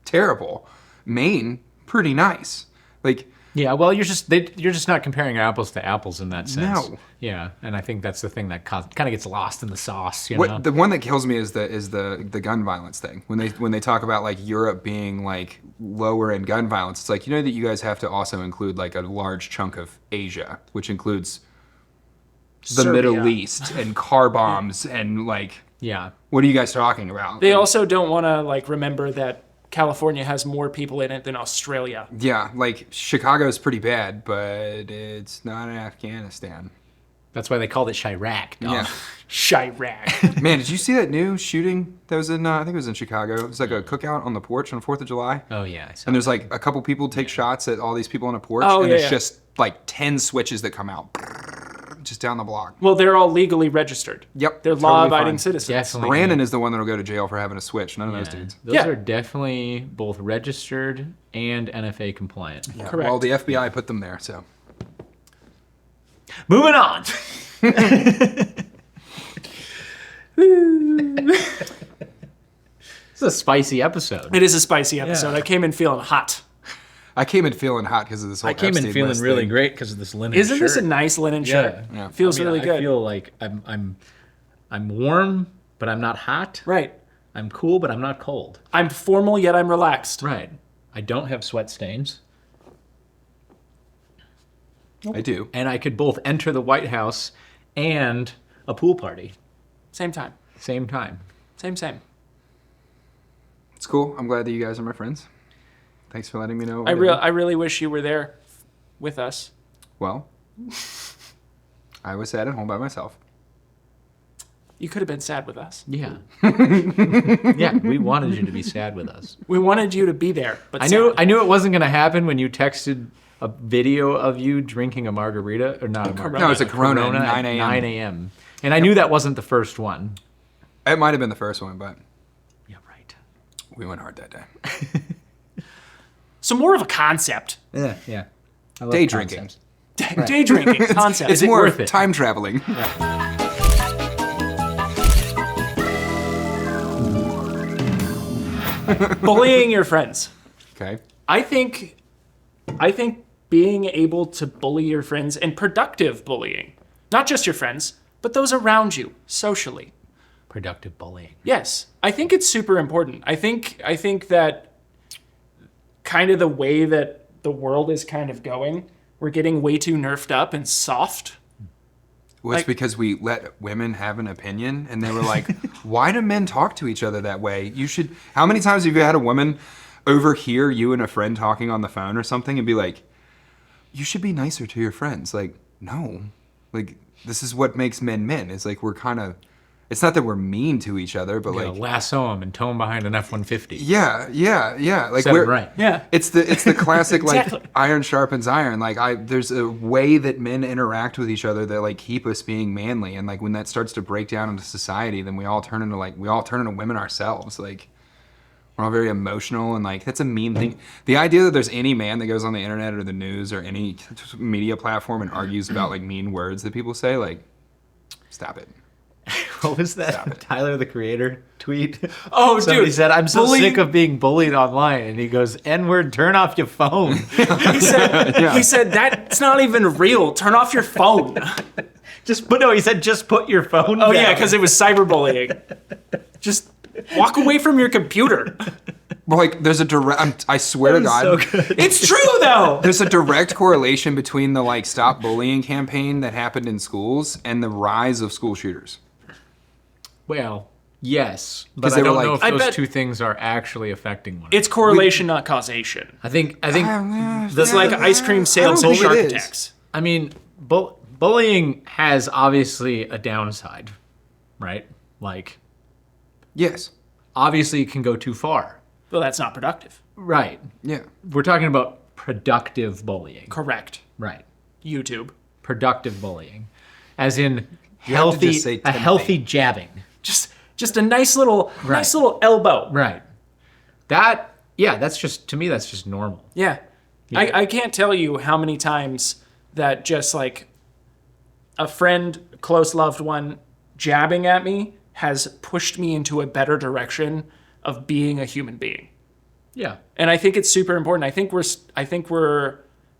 terrible. Maine, pretty nice. Like, Yeah, well, you're just not comparing apples to apples in that sense. No. Yeah, and I think that's the thing that kind of gets lost in the sauce. You know? the one that kills me is the gun violence thing. When they talk about like Europe being like lower in gun violence, it's like, that you guys have to also include like a large chunk of Asia, which includes the Serbia. Middle East and car bombs and like, Yeah. what are you guys talking about? They Like, also don't want to like remember that California has more people in it than Australia. yeah, like Chicago's pretty bad, but it's not Afghanistan. That's why they called it Chirac. Dog. Yeah. Chirac. Man, did you see that new shooting that was in, I think it was in Chicago? It was like a cookout on the porch on 4th of July. Oh yeah. I saw And there's like a couple people take shots at all these people on a porch. Oh, and yeah, there's yeah. just like 10 switches that come out just down the block. Well, they're all legally registered. Yep. They're totally law-abiding fine. citizens. Definitely. Brandon is the one that'll go to jail for having a switch. None of those Yeah. dudes. Those Yeah. are definitely both registered and NFA compliant. Correct. Well, the FBI put them there, so. Moving on. This is a spicy episode. It is a spicy episode. Yeah. I came in feeling hot. I came in feeling hot because of this whole I came in Epstein feeling list really thing. great because of this linen Isn't shirt. this a nice linen shirt? Yeah. Feels I mean, really good. I feel like I'm warm, but I'm not hot. Right. I'm cool, but I'm not cold. I'm formal, yet I'm relaxed. Right. I don't have sweat stains. I do. And I could both enter the White House and a pool party Same time. same time. Same. It's cool. I'm glad that you guys are my friends. Thanks for letting me know. what I we're doing. really wish you were there with us. Well, I was sad at home by myself. You could have been sad with us. Yeah. Yeah, we wanted you to be sad with us. We wanted you to be there, but I sad. knew it wasn't going to happen when you texted a video of you drinking a margarita, or not a margarita. No, it was a Corona at 9 at a.m. 9 a.m. And I knew that wasn't the first one. It might have been the first one, but Yeah, right. we went hard that day. So more of a concept. Yeah. I love Day drinking. concepts. Day drinking concept. It's it more worth of it? time traveling. Bullying your friends. Okay. I think being able to bully your friends, and productive bullying, not just your friends, but those around you socially. Productive bullying. Yes, I think it's super important. I think that kind of the way that the world is kind of going, we're getting way too nerfed up and soft. Well, it's Like- because we let women have an opinion, and they were like, why do men talk to each other that way? You should. How many times have you had a woman overhear you and a friend talking on the phone or something and be like, you should be nicer to your friends? Like, no. Like, this is what makes men men. It's like we're kind of. It's not that we're mean to each other, but You know, like. lasso him and tow him behind an F-150. Yeah. Like Said it we're right. Yeah. It's the classic Exactly. like iron sharpens iron. Like there's a way that men interact with each other that like keep us being manly, and like when that starts to break down into society, then we all turn into women ourselves. Like we're all very emotional, and like that's a mean thing. The idea that there's any man that goes on the internet or the news or any media platform and argues about like mean words that people say, like stop it. What was that Tyler the Creator tweet? Oh, Somebody dude, said, I'm so bullying- sick of being bullied online. And he goes, N-word, turn off your phone. He said that's not even real. Turn off your phone. He said, just put your phone Oh down. yeah, because it was cyberbullying. Just walk away from your computer. Well, like there's a direct. I swear to God. so good. It's true though. There's a direct correlation between the like stop bullying campaign that happened in schools and the rise of school shooters. Well, yes. But 'Cause I they were don't like- know if I those bet- two things are actually affecting one another. It's correlation, not causation. I think It's like ice cream sales I and don't think shark it is. attacks. I mean, bullying has obviously a downside, right? Like, Yes. obviously it can go too far. Well, that's not productive. Right. Yeah. We're talking about productive bullying. Correct. Right. YouTube. Productive bullying. As in You have to just say a Timothy. healthy jabbing. Just Just a nice little elbow. Right. That's just, to me, that's just normal. Yeah. I can't tell you how many times that just like a friend, close loved one jabbing at me has pushed me into a better direction of being a human being. Yeah. And I think it's super important. I think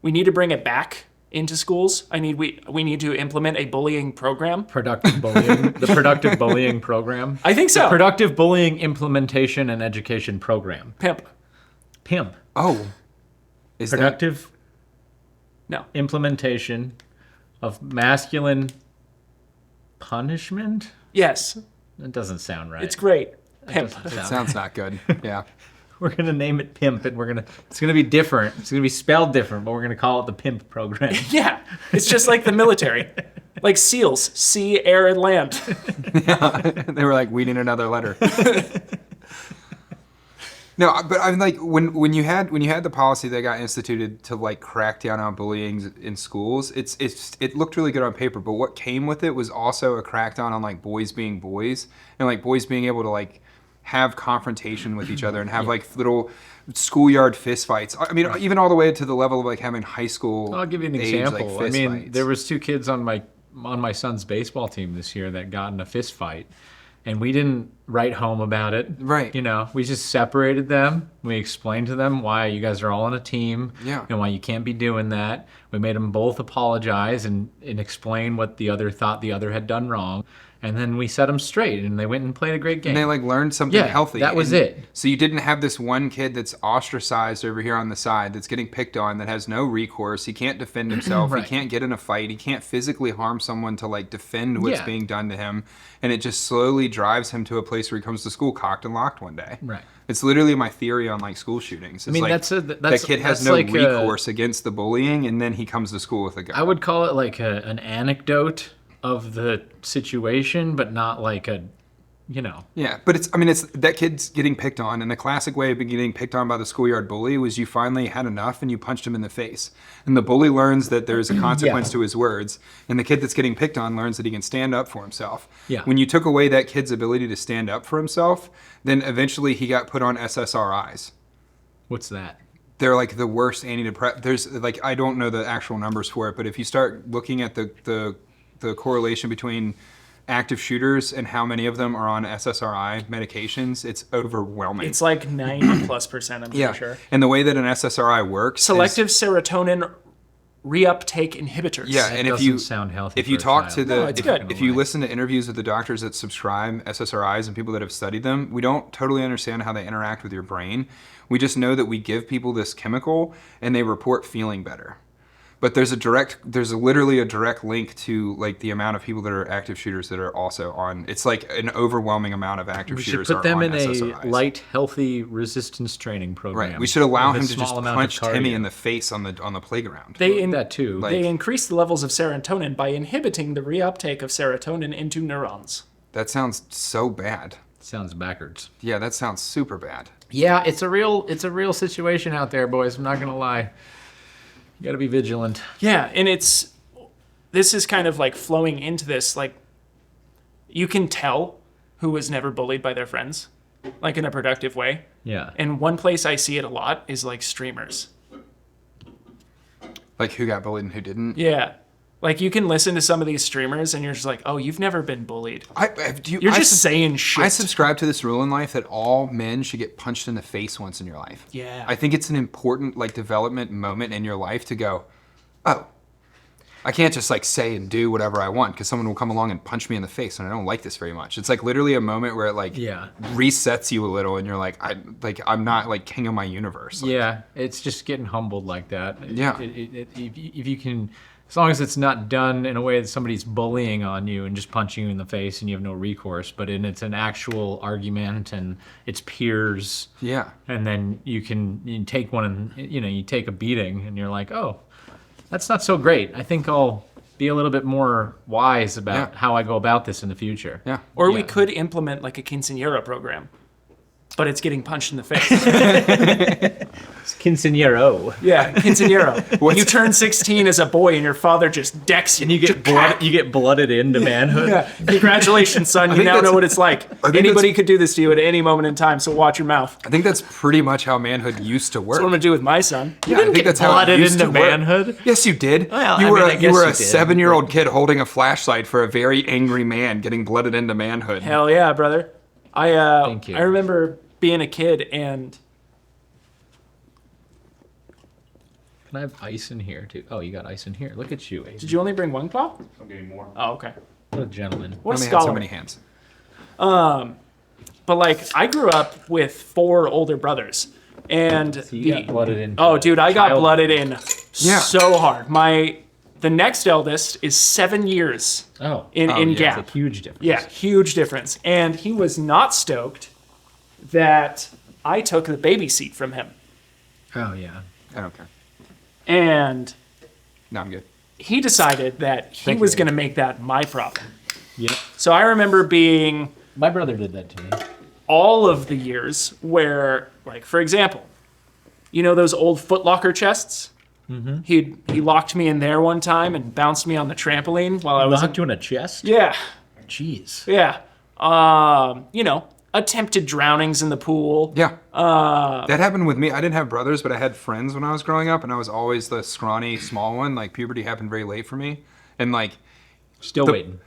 we need to bring it back into schools. We need to implement a bullying program. Productive bullying. The productive bullying program. I think so. The productive bullying implementation and education program. Pimp. Oh. Is Productive No. implementation of masculine punishment? Yes. That doesn't sound right. It's great. Pimp. that sounds not good. Yeah. We're gonna name it Pimp, and it's gonna be different. It's gonna be spelled different, but we're gonna call it the Pimp program. Yeah. It's just like the military. Like SEALs, sea, air, and land. They were like, we need another letter. No, but I'm like, when you had the policy that got instituted to like crack down on bullying in schools, it looked really good on paper, but what came with it was also a crackdown on like boys being boys and like boys being able to like have confrontation with each other and have like little schoolyard fist fights. I mean, even all the way to the level of like having high school. I'll give you an age, example. like, I fist mean, fights. there was 2 kids on my son's baseball team this year that got in a fist fight, and we didn't write home about it. Right. You know, we just separated them. We explained to them why you guys are all on a team. Yeah. And why you can't be doing that. We made them both apologize and explain what the other thought the other had done wrong. And then we set them straight, and they went and played a great game. And they like learned something Yeah, healthy. that was And it. So you didn't have this one kid that's ostracized over here on the side that's getting picked on, that has no recourse. He can't defend himself. Right. He can't get in a fight. He can't physically harm someone to like defend what's Yeah. being done to him. And it just slowly drives him to a place where he comes to school cocked and locked one day. Right. It's literally my theory on like school shootings. It's mean, like that kid has no like recourse against the bullying, and then he comes to school with a gun. I would call it like an anecdote of the situation, but not like a, you know. Yeah, but it's that kid's getting picked on, and the classic way of getting picked on by the schoolyard bully was you finally had enough and you punched him in the face. And the bully learns that there's a consequence to his words, and the kid that's getting picked on learns that he can stand up for himself. Yeah. When you took away that kid's ability to stand up for himself, then eventually he got put on SSRIs. What's that? They're like the worst antidepressant. There's like, I don't know the actual numbers for it, but if you start looking at the correlation between active shooters and how many of them are on SSRI medications, it's overwhelming. It's like 90+%, I'm pretty sure. And the way that an SSRI works Selective serotonin reuptake inhibitors. Yeah, That and if doesn't you sound healthy if you for a talk child. to the No, it's good. if you listen to interviews with the doctors that subscribe SSRIs and people that have studied them, we don't totally understand how they interact with your brain. We just know that we give people this chemical and they report feeling better. But there's literally a direct link to like the amount of people that are active shooters that are also on. It's like an overwhelming amount of active We should shooters put are them on in SSRIs. a light, healthy resistance training program. Right. We should allow with him a to just small amount of punch Timmy cardio. in the face on the playground. That too. They increase the levels of serotonin by inhibiting the reuptake of serotonin into neurons. That sounds so bad. Sounds backwards. Yeah, that sounds super bad. Yeah, it's a real situation out there, boys. I'm not gonna lie. You gotta be vigilant. Yeah, and this is kind of like flowing into this, like you can tell who was never bullied by their friends, like in a productive way. Yeah. And one place I see it a lot is like streamers. Like who got bullied and who didn't. Yeah. Like you can listen to some of these streamers and you're just like, oh, you've never been bullied. You're saying shit. I subscribe to this rule in life that all men should get punched in the face once in your life. Yeah. I think it's an important like development moment in your life to go, oh, I can't just like say and do whatever I want because someone will come along and punch me in the face and I don't like this very much. It's like literally a moment where it like resets you a little and you're like, I'm not like king of my universe. Like, Yeah, it's just getting humbled like that. Yeah. If you can, as long as it's not done in a way that somebody's bullying on you and just punching you in the face and you have no recourse, but it's an actual argument and it's peers. Yeah. And then you take one and you take a beating and you're like, oh, that's not so great. I think I'll be a little bit more wise about how I go about this in the future. Yeah. Or we could implement like a quinceañera program. but it's getting punched in the face. Quinceañero. Yeah, quinceañero. You turn 16 as a boy and your father just decks you. And you get blooded into manhood. Yeah. Congratulations, son. You think now that's- know what it's like. think Anybody that's- could do this to you at any moment in time, so watch your mouth. I think that's pretty much how manhood used to work. That's what I'm going to do with my son. Yeah, I think that's how it blooded used into to work. manhood? Yes, you did. Well, you I were mean, I you guess were you a did, 7-year-old kid holding a flashlight for a very angry man getting blooded into manhood. Hell yeah, brother. Thank you. I remember being a kid and Can I have ice in here too? Oh, you got ice in here. Look at you, Aiden. did you only bring one claw? I'm getting more. Oh, okay. What a gentleman. What a How many hands? So scholar. many hands. But like, I grew up with 4 older brothers, and You got blooded in. oh, dude, I got Child- blooded in Yeah. so hard. The next eldest is 7 years Oh, in yeah, gap. that's a huge difference. Yeah, huge difference. And he was not stoked that I took the baby seat from him. Oh yeah. I don't care. And No, I'm good. he decided that he Thank was you. going to make that my problem. Yeah. So I remember being My brother did that to me. all of the years where, like, for example, you know those old Foot Locker chests? Mm-hmm. He locked me in there one time and bounced me on the trampoline while I was Locked you in a chest? yeah. Jeez. Yeah. You know, attempted drownings in the pool. Yeah. That happened with me. I didn't have brothers, but I had friends when I was growing up, and I was always the scrawny, small one. Like, puberty happened very late for me. And, like, Still waiting.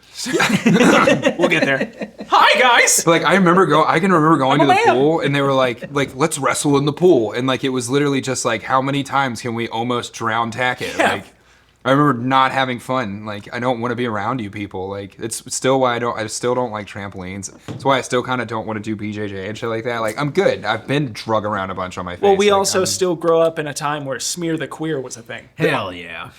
We'll get there. Hi, guys! like I can remember going to I'm the a man. pool, and they were like, let's wrestle in the pool. And, like, it was literally just, like, how many times can we almost drown Tackett? Yeah. Like, I remember not having fun. Like, I don't want to be around you people. Like, it's still why I still don't like trampolines. It's why I still kind of don't want to do BJJ and shit like that. Like, I'm good. I've been drug around a bunch on my face. Well, we Like, also I'm- still grow up in a time where smear the queer was a thing. Hell yeah.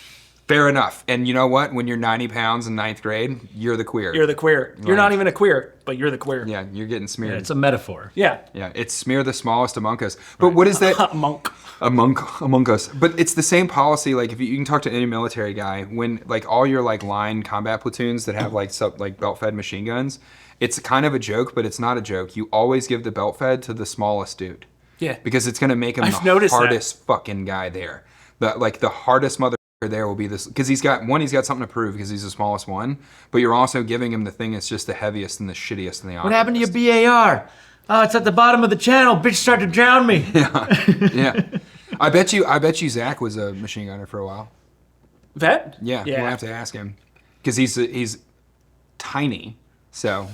Fair enough. And you know what? When you're 90 pounds in 9th grade, you're the queer. You're the queer. You're not even a queer, but you're the queer. Yeah, you're getting smeared. It's a metaphor. Yeah. Yeah, it's smear the smallest among us. But what is that? Monk. among us. But it's the same policy. Like, if you can talk to any military guy, when like all your like line combat platoons that have like belt-fed machine guns, it's kind of a joke, but it's not a joke. You always give the belt-fed to the smallest dude Yeah. because it's gonna make him I've the noticed that. hardest fucking guy there. The hardest mother there will be this because he's got something to prove because he's the smallest one. But you're also giving him the thing that's just the heaviest and the shittiest and the What happened to your BAR? Oh, it's at the bottom of the channel. Bitch started to drown me. Yeah. I bet you Zach was a machine gunner for a while. Vet? Yeah, Yeah. we'll have to ask him because he's tiny. So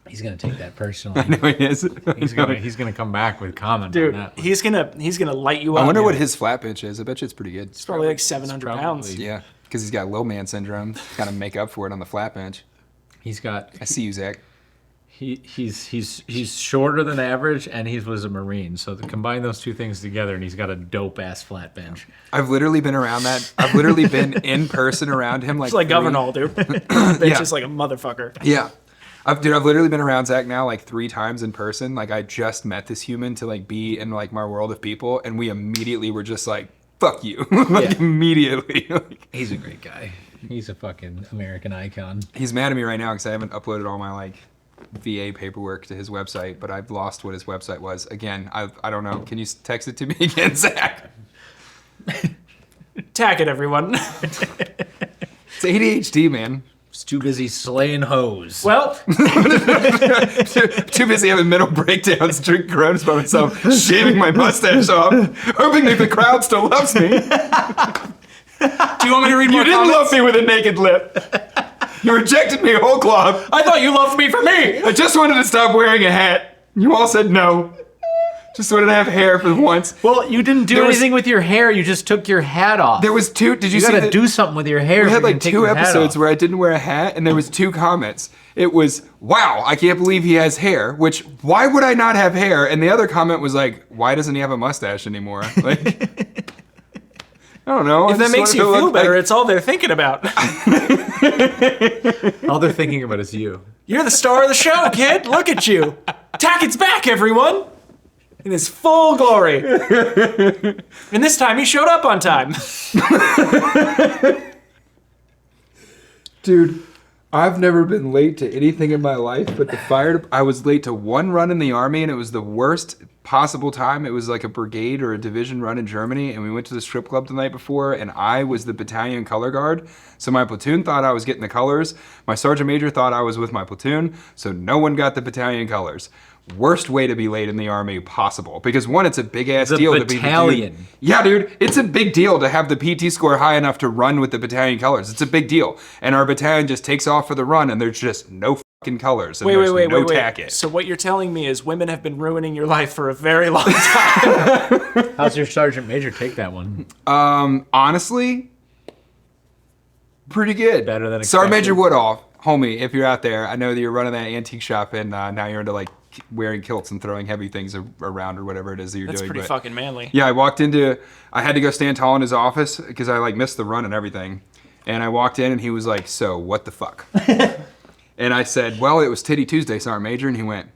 He's gonna take that personally. I know he is. He's gonna come back with comment Dude, on that. he's gonna light you up. I wonder what his flat pitch is. I bet you it's pretty good. It's probably like 700 pounds. probably- Yeah, because he's got low man syndrome. Got to make up for it on the flat bench. He's got I see you, Zach. he's shorter than average, and he was a Marine. So to combine those two things together, and he's got a dope ass flat bench. I've literally been around that. I've literally been in person around him. Like It's like three- Governor, dude. It's Yeah. just like a motherfucker. Yeah. I've literally been around Zach now like 3 times in person. Like I just met this human to like be in like my world of people, and we immediately were just like, "Fuck you!" Like Yeah. immediately. Like, He's a great guy. He's a fucking American icon. he's mad at me right now because I haven't uploaded all my like VA paperwork to his website, but I've lost what his website was. Again, I don't know. Can you text it to me again, Zach? Tackett, everyone. It's ADHD, man. He's too busy slaying hoes. Well, Too busy having mental breakdowns, drinking Coronas by myself, shaving my mustache off, hoping that the crowd still loves me. do you want me to read more You didn't comments? love me with a naked lip. You rejected me whole cloth. I thought you loved me for me. I just wanted to stop wearing a hat. You all said no. Just wanted to have hair for once. Well, you didn't do There was- anything with your hair. You just took your hat off. There was 2. Did you, you see gotta that? do something with your hair. We if had you're like gonna take 2 your hat episodes off. where I didn't wear a hat, and there was 2 comments. It was, "Wow, I can't believe he has hair." Which, why would I not have hair? And the other comment was like, "Why doesn't he have a mustache anymore?" Like, I don't know. If that makes you feel better, it's all they're thinking about. All they're thinking about is you. You're the star of the show, kid. Look at you. Tackett's back, everyone. In his full glory. And this time he showed up on time. Dude, I've never been late to anything in my life, but I was late to one run in the Army, and it was the worst possible time. It was like a brigade or a division run in Germany, and we went to the strip club the night before, and I was the battalion color guard. So my platoon thought I was getting the colors. My sergeant major thought I was with my platoon, so no one got the battalion colors. Worst way to be late in the Army possible. Because one, it's a big ass deal to be the battalion. dude. Yeah, dude, it's a big deal to have the PT score high enough to run with the battalion colors. It's a big deal. And our battalion just takes off for the run, and there's just no fucking colors. And Wait. no Tackett. So what you're telling me is women have been ruining your life for a very long time. How's your sergeant major take that one? Honestly, pretty good. Better than Sergeant Major expected. Woodall, homie, if you're out there, I know that you're running that antique shop, and now you're into like wearing kilts and throwing heavy things around or whatever it is that you're That's doing. pretty fucking manly. Yeah, I had to go stand tall in his office because I like missed the run and everything. And I walked in and he was like, "So what the fuck?" And I said, "Well, it was Titty Tuesday, Sergeant Major." And he went,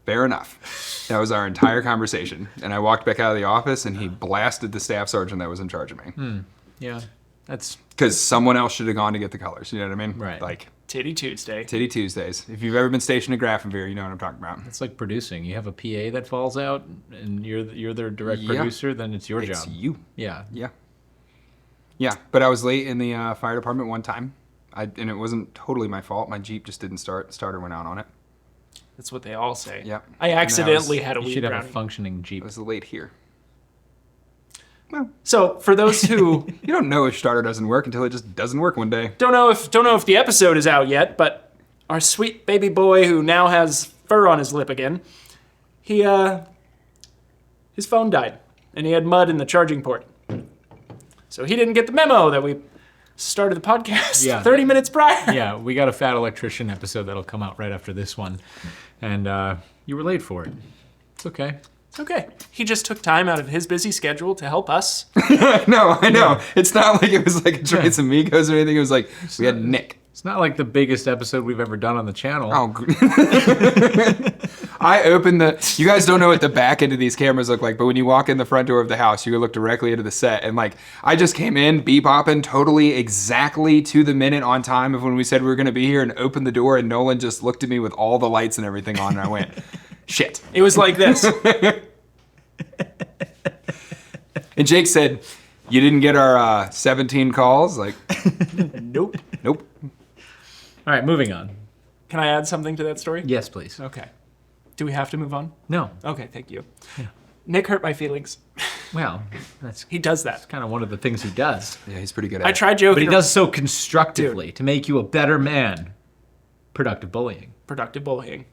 "Fair enough." That was our entire conversation. And I walked back out of the office and he blasted the staff sergeant that was in charge of me. Yeah, that's Because someone else should have gone to get the colors. You know what I mean? Right. Like Titty Tuesday. Titty Tuesdays. If you've ever been stationed at Grafenveer, you know what I'm talking about. like producing. You have a PA that falls out, and you're their direct Yeah. producer. Then it's your It's job. you. Yeah. Yeah. Yeah, but I was late in the fire department one time. And it wasn't totally my fault. My Jeep just didn't start. Starter went out on it. That's what they all say. Yep. I accidentally And had a You weed should have a brownie. functioning Jeep. It was late here. So for those who You don't know if starter doesn't work until it just doesn't work one day. don't know if the episode is out yet, but our sweet baby boy who now has fur on his lip again, his phone died and he had mud in the charging port. So he didn't get the memo that we started the podcast Yeah. 30 minutes prior. Yeah, we got a fat electrician episode that'll come out right after this one, and you were late for it. It's okay. It's okay. He just took time out of his busy schedule to help us. No, I know. It's not like it was like a Trace Amigos or anything. It was like we had Nick. It's not like the biggest episode we've ever done on the channel. Oh, I opened the. You guys don't know what the back end of these cameras look like, but when you walk in the front door of the house, you can look directly into the set. And like, I just came in, bebopping, totally exactly to the minute on time of when we said we were going to be here, and opened the door, and Nolan just looked at me with all the lights and everything on, and I went, "Shit." It was like this. And Jake said, "You didn't get our 17 calls?" Like, Nope. nope. All right, moving on. Can I add something to that story? Yes, please. Okay. Do we have to move on? No. Okay, thank you. Nick hurt my feelings. Well, that's He does that. kind of one of the things he does. Yeah, he's pretty good at I it. tried joking. But he does so constructively to make you a better man. Productive bullying. Productive bullying.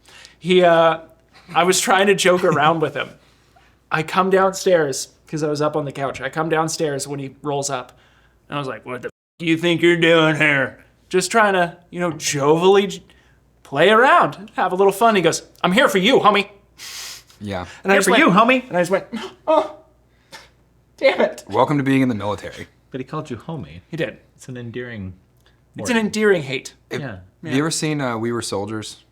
I was trying to joke around with him. I come downstairs because I was up on the couch. I come downstairs when he rolls up, and I was like, "What the f- do you think you're doing here?" Just trying to, jovially play around, have a little fun. He goes, "I'm here for you, homie." Yeah. And I Here just for went, you, homie. And I just went, "Oh, damn it!" Welcome to being in the military. But he called you homie. He did. It's an endearing It's an endearing hate. Yeah. Have you ever seen We Were Soldiers?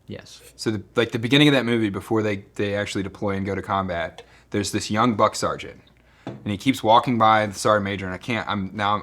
Yes. So the beginning of that movie, before they actually deploy and go to combat, there's this young buck sergeant, and he keeps walking by the sergeant major, and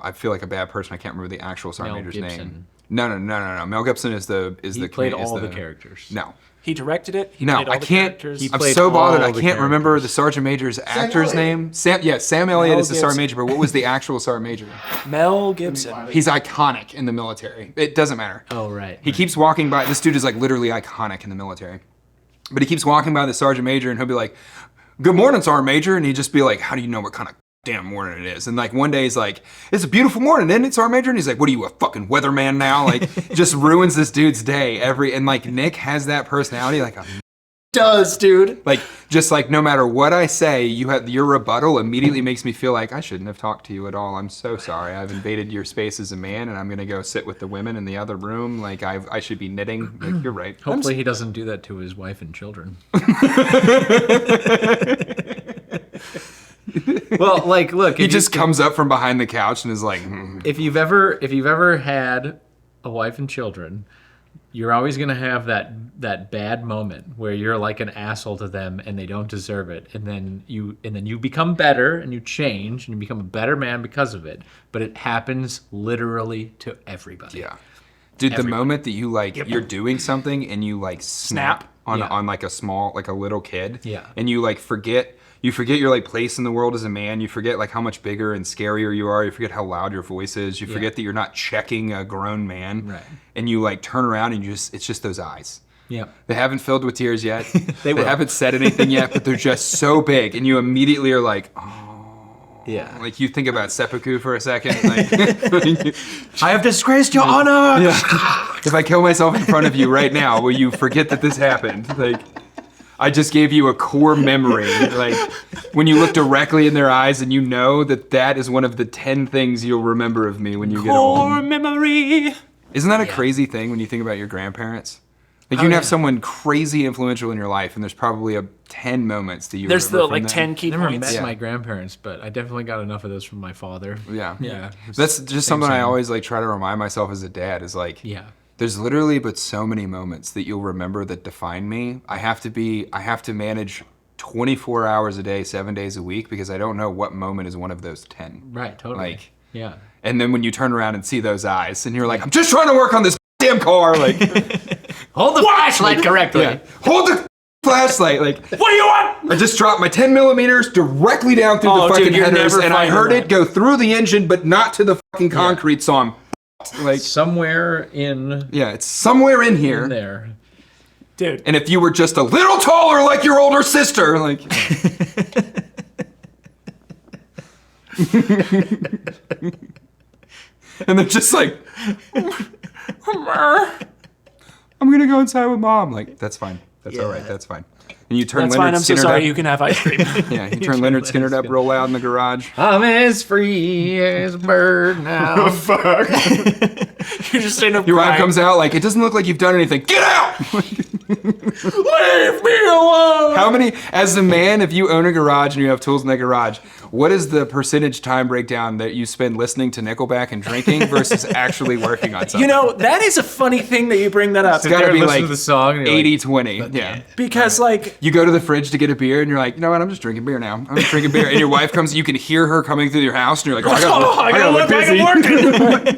I feel like a bad person. I can't remember the actual sergeant Mel major's Gibson. name. No. Mel Gibson is the He played is all the characters. No. He directed it. He No, played all I the can't. characters. He I'm played so bothered. all I the can't remember characters. the sergeant major's actor's name. Sam Elliott Mel is the sergeant Gibson. major, but what was the actual sergeant major? Mel Gibson. He's iconic in the military. It doesn't matter. Oh, right. He keeps walking by. This dude is like literally iconic in the military. But he keeps walking by the sergeant major, and he'll be like, "Good morning, sergeant major," and he'd just be like, "How do you know what kind of damn morning it is?" And like one day he's like, "It's a beautiful morning, isn't it, sergeant major?" And he's like, "What are you, a fucking weatherman now?" Like, just ruins this dude's day and like Nick has that personality, like Does, dude. just like no matter what I say, your rebuttal immediately makes me feel like I shouldn't have talked to you at all. I'm so sorry. I've invaded your space as a man, and I'm gonna go sit with the women in the other room. Like I should be knitting. Like, you're right. Hopefully he doesn't do that to his wife and children. Well, like, look. He if just you, comes up from behind the couch and is like, if you've ever had a wife and children, you're always gonna have that bad moment where you're like an asshole to them and they don't deserve it, and then you become better and you change and you become a better man because of it. But it happens literally to everybody. yeah. Dude, the everywhere. moment that you like you're doing something and you like snap on Yeah. on like a small like a little kid. Yeah. And you like forget your like place in the world as a man. You forget like how much bigger and scarier you are. You forget how loud your voice is. You forget that you're not checking a grown man. Right. And you like turn around and it's just those eyes. Yeah. They haven't filled with tears yet. They will. haven't said anything yet, but they're just so big, and you immediately are like, oh. Yeah. Like you think about seppuku for a second. Like, I have disgraced your honor. if I kill myself in front of you right now, will you forget that this happened? Like, I just gave you a core memory. Like, when you look directly in their eyes and you know that is one of the 10 things you'll remember of me when you get old. memory. Isn't that a crazy thing when you think about your grandparents? Like, you can have someone crazy influential in your life, and there's probably 10 moments that you There's remember the from like them. 10 key Never points. met my grandparents, but I definitely got enough of those from my father. Yeah. Yeah. That's just Same, something I same. always like try to remind myself as a dad is like, Yeah. there's literally but so many moments that you'll remember that define me. I have to manage 24 hours a day, 7 days a week, because I don't know what moment is one of those 10. Right. Totally. Like, yeah. and then when you turn around and see those eyes and you're like, I'm just trying to work on this damn car. Like, Hold the flashlight correctly. yeah, hold the flashlight. Like, What do you want? I just dropped my 10 millimeters directly down through Oh, the fucking dude, you're headers, never and I finding heard that. it go through the engine, but not to the fucking concrete, so I'm like, Somewhere in yeah, it's somewhere in here. there. Dude. And if you were just a little taller like your older sister, like. And they're just like, I'm gonna go inside with mom. Like, that's fine. That's all right. That's fine. And you turn That's fine. Leonard I'm so Skinner sorry. up. You can have ice cream. Yeah, you turn Leonard Skinner up real loud in the garage. I'm as free as a bird now. You're just standing up Your wife crying. comes out like, it doesn't look like you've done anything. Get out! Leave me alone. How many, as a man, if you own a garage and you have tools in that garage, what is the percentage time breakdown that you spend listening to Nickelback and drinking versus actually working on something? You know, that is a funny thing that you bring that up. it's gotta be listen like to the song and you're like, 80-20. Yeah. Because, like, You go to the fridge to get a beer and you're like, you know what, I'm just drinking beer now. I'm just drinking beer. And your wife comes, you can hear her coming through your house and you're like, oh, I gotta look like busy. I'm working.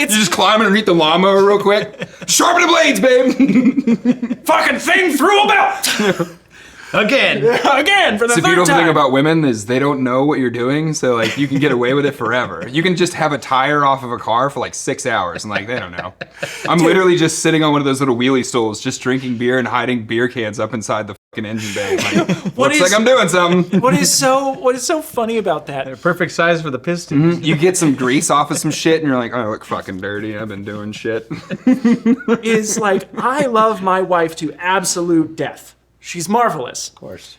You just climb underneath the lawnmower real quick. Sharpen the blades, babe. Fucking thing through a belt. Again. Again, for the The third beautiful time. thing about women is they don't know what you're doing, so like you can get away with it forever. You can just have a tire off of a car for like 6 hours and like they don't know. I'm literally just sitting on one of those little wheelie stools, just drinking beer and hiding beer cans up inside the fucking engine bay. Like, looks is- like I'm doing something. What is so funny about that? They're perfect size for the pistons. You get some grease off of some shit and you're like, oh, I look fucking dirty. I've been doing shit. Is like, I love my wife to absolute death. She's marvelous. Of course.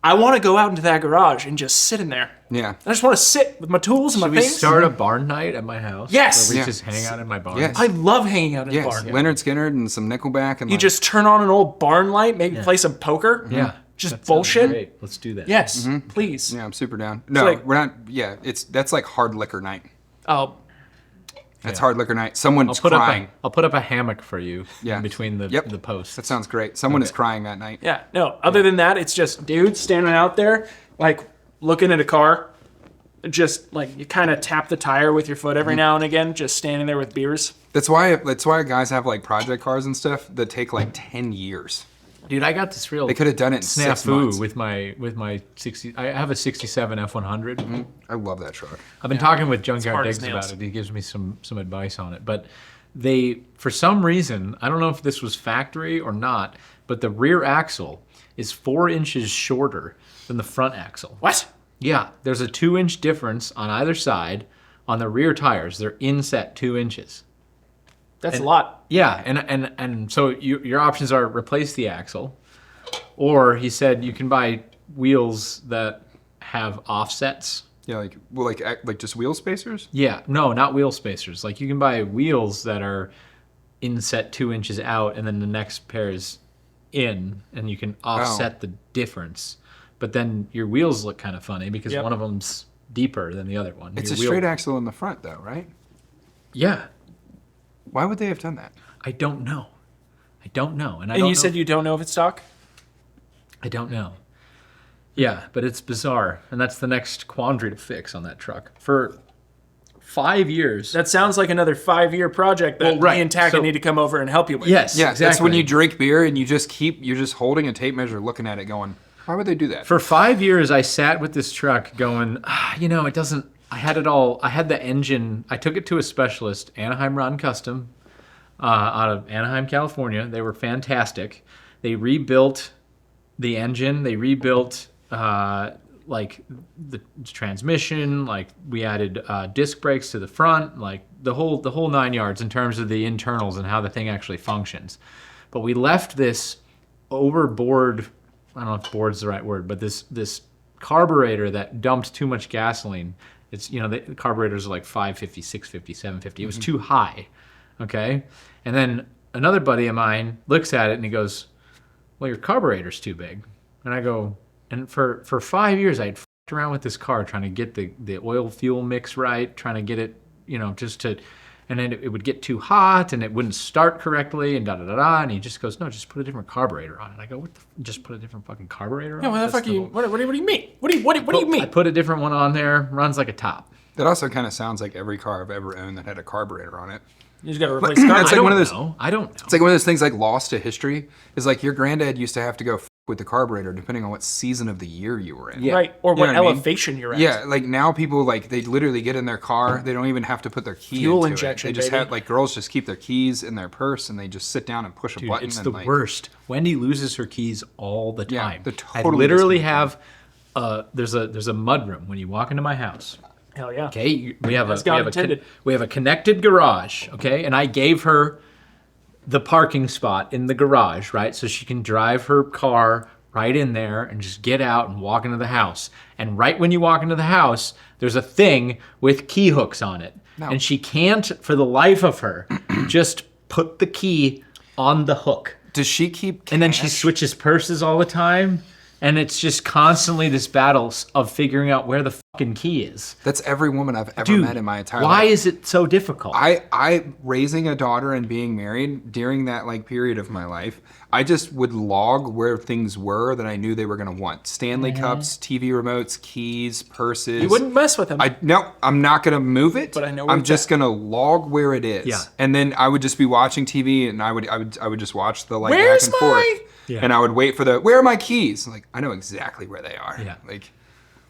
I want to go out into that garage and just sit in there. Yeah. I just want to sit with my tools and Should my we things. start a barn night at my house? Yes. Where we Yeah. just hang out in my barn? Yes. I love hanging out in Yes, a barn. Leonard Skinner and some Nickelback and You like, just turn on an old barn light, maybe play some poker. Yeah. Just That sounds bullshit. Great. Let's do that. Yes, please. yeah, I'm super down. No, like- we're not. Yeah, that's like hard liquor night. Oh, That's hard liquor night. Someone's crying. I'll put up a hammock for you Yeah. in between the Yep. the posts. That sounds great. Someone is crying that night. yeah. No, other than that, it's just dudes standing out there, like looking at a car. Just like you kind of tap the tire with your foot every now and again, just standing there with beers. That's why guys have like project cars and stuff that take like 10 years. Dude, I got this real They could have done it in 6 months. snafu with my 60. I have a 67 F100. I love that truck. I've been talking with Junkyard hard as Diggs nails. about it. He gives me some advice on it. But they, for some reason, I don't know if this was factory or not, but the rear axle is 4 inches shorter than the front axle. What? Yeah, there's a 2-inch difference on either side on the rear tires. They're inset 2 inches. That's a lot. Yeah, and so your options are replace the axle, or he said you can buy wheels that have offsets. Yeah, like just wheel spacers. Yeah, no, not wheel spacers. Like you can buy wheels that are inset 2 inches out, and then the next pair is in, and you can offset the difference. But then your wheels look kind of funny because Yep. one of them's deeper than the other one. It's Your a wheel- straight axle in the front though, right? Yeah, Why would they have done that? I don't know. And I And don't you know said you don't know if it's stock? I don't know. Yeah, but it's bizarre, and that's the next quandary to fix on that truck. For 5 years. That sounds like another 5-year project that Well, right. me and Tackett So- need to come over and help you with. Yes, Yeah, exactly. that's when you drink beer and you're just holding a tape measure, looking at it, going, "Why would they do that?" For 5 years, I sat with this truck going, it doesn't. I had it all. I had the engine. I took it to a specialist, Anaheim Ron Custom, out of Anaheim, California. They were fantastic. They rebuilt the engine. They rebuilt like the transmission. Like we added disc brakes to the front. Like the whole 9 yards in terms of the internals and how the thing actually functions. But we left this overboard. I don't know if board's the right word, but this carburetor that dumped too much gasoline. It's, the carburetors are like 550, 650, 750. It was too high, okay? And then another buddy of mine looks at it and he goes, well, your carburetor's too big. And I go, and for 5 years I'd f***ed around with this car trying to get the oil fuel mix right, trying to get it, and then it would get too hot and it wouldn't start correctly and da-da-da-da. And he just goes, no, just put a different carburetor on it. I go, just put a different fucking carburetor on it? Yeah, what the fuck That's you? What do you mean? What do you mean? I put a different one on there, runs like a top. That also kind of sounds like every car I've ever owned that had a carburetor on it. You just got to replace It's carburetor. like one of those. I don't know. It's like one of those things like lost to history. Is like your granddad used to have to go with the carburetor depending on what season of the year you were in. Yeah. Right, or You what know what I mean? elevation you're at. Yeah, like now people they literally get in their car. They don't even have to put their key Fuel into injection, it. They just baby. have girls just keep their keys in their purse and they just sit down and push a Dude, button. it's and the worst. Wendy loses her keys all the Yeah, time. they're I totally literally disconnected. have there's a mud room when you walk into my house. Hell yeah. Okay, we have As God intended. we have a connected garage. Okay, and I gave her the parking spot in the garage, right, so she can drive her car right in there and just get out and walk into the house. And right when you walk into the house, there's a thing with key hooks on it, and she can't, for the life of her, just put the key on the hook. Does she keep? And then she cash? switches purses all the time. And it's just constantly this battle of figuring out where the fucking key is. That's every woman I've ever Dude, met in my entire why life. is it so difficult? I raising a daughter and being married during that period of my life, I just would log where things were that I knew they were gonna want. Stanley cups, TV remotes, keys, purses. You wouldn't mess with him. I'm not gonna move it. But I know where I'm it's just gonna log where it is. Yeah. And then I would just be watching TV and I would just watch the Where's back and forth. my- Yeah. And I would wait for where are my keys? I know exactly where they are. Yeah.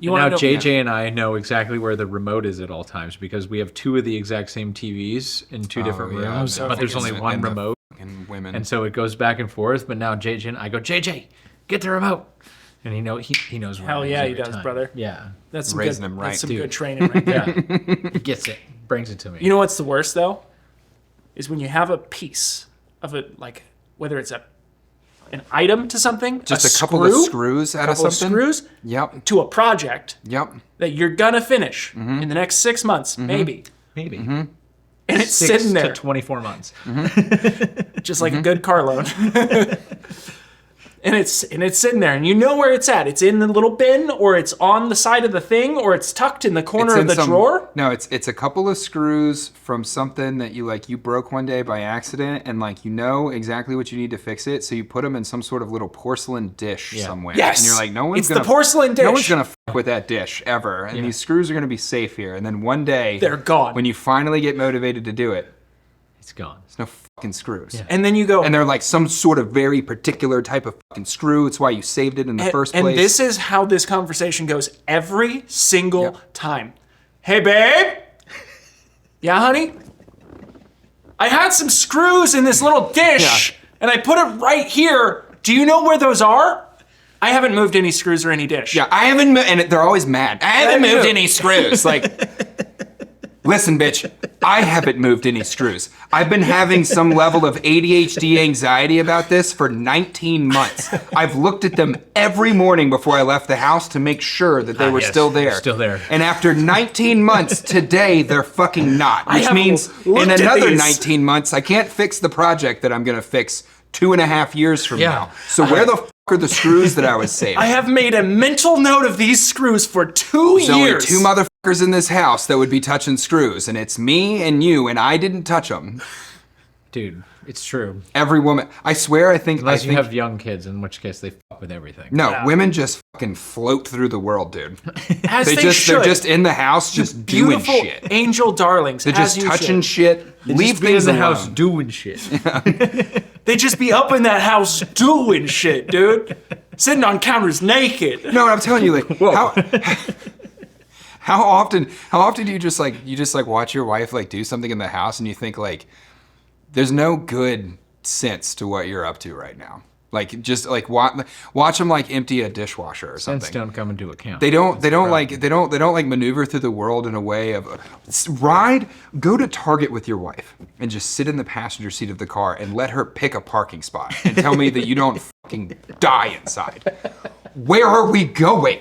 you now wanna know- JJ and I know exactly where the remote is at all times because we have two of the exact same TVs in two different yeah, rooms, so but there's only fucking- one and the remote. fucking women. And so it goes back and forth. But now JJ and I go, JJ, get the remote. And he knows where Hell it is yeah, he every does, time. brother. Yeah. That's some Raising good, him right, that's some dude. good training right there. Yeah. He gets it. Brings it to me. You know what's the worst though? Is when you have a piece of it, whether it's an item to something, Just a couple of screws out of couple something. screws Yep. to a project Yep. that you're gonna finish Mm-hmm. in the next 6 months, maybe, Maybe. and it's 6 sitting to there 24 months. just like a good car loan. And it's sitting there, and you know where it's at. It's in the little bin, or it's on the side of the thing, or it's tucked in the corner of the drawer. No, it's a couple of screws from something that you broke one day by accident, and you know exactly what you need to fix it, so you put them in some sort of little porcelain dish somewhere. Yes, and you're like, no one's it's gonna the porcelain dish. No one's gonna fuck with that dish ever, and these screws are gonna be safe here. And then one day They're gone. When you finally get motivated to do it, It's gone. there's no fucking screws. And then you go, And they're some sort of very particular type of fucking screw. It's why you saved it in the first place. And this is how this conversation goes every single time. Hey, babe. Yeah, honey? I had some screws in this little dish, and I put it right here. Do you know where those are? I haven't moved any screws or any dish. Yeah, I haven't, and they're always mad. I haven't haven't moved moved. any screws. Listen, bitch, I haven't moved any screws. I've been having some level of ADHD anxiety about this for 19 months. I've looked at them every morning before I left the house to make sure that they were yes, still they're there. still there. And after 19 months, today they're fucking not. Which have means looked in at another these. 19 months, I can't fix the project that I'm gonna fix 2.5 years from Yeah. now. So where the fuck are the screws that I was saving? I have made a mental note of these screws for 2 There's only years. two motherfuckers in this house that would be touching screws, and it's me and you, and I didn't touch them. Dude, It's true. Every woman. I swear, Unless you have young kids, in which case they fuck with everything. No, women just fucking float through the world, dude. As they They're should. just in the house, just doing Beautiful shit. angel darlings. They're as just you touching should. shit. They Leave just be things in the alone. house doing shit. They just be up in that house doing shit, dude. Sitting on counters naked. No, I'm telling you, like, how often do you just watch your wife like do something in the house and you think like, there's no good sense to what you're up to right now. Like just like watch them like empty a dishwasher or something. Sense don't come into account. They don't like maneuver through the world in a way of go to Target with your wife and just sit in the passenger seat of the car and let her pick a parking spot and tell me that you don't fucking die inside. Where are we going?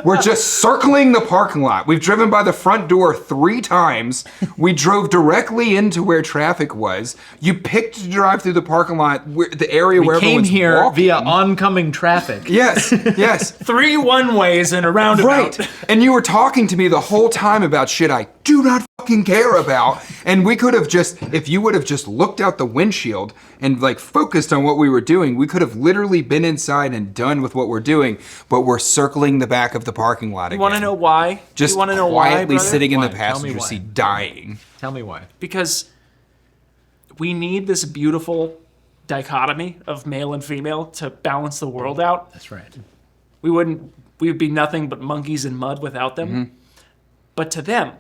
We're just circling the parking lot. We've driven by the front door 3 times. We drove directly into where traffic was. You picked to drive through the parking lot, the area where came everyone's here walking. via oncoming traffic. Yes, yes. 3 one-ways and a roundabout. Right. And you were talking to me the whole time about shit I do not fucking care about. And we could have just, if you would have just looked out the windshield and like focused on what we were doing, we could have literally been inside and done with what we're doing, but we're circling the back of the parking lot again. You want to know why? Just you want to know why, quietly brother? sitting in the Why? Tell me passenger why. seat dying. Tell me why. Because we need this beautiful dichotomy of male and female to balance the world out. That's right. We would be nothing but monkeys in mud without them. Mm-hmm. But to them,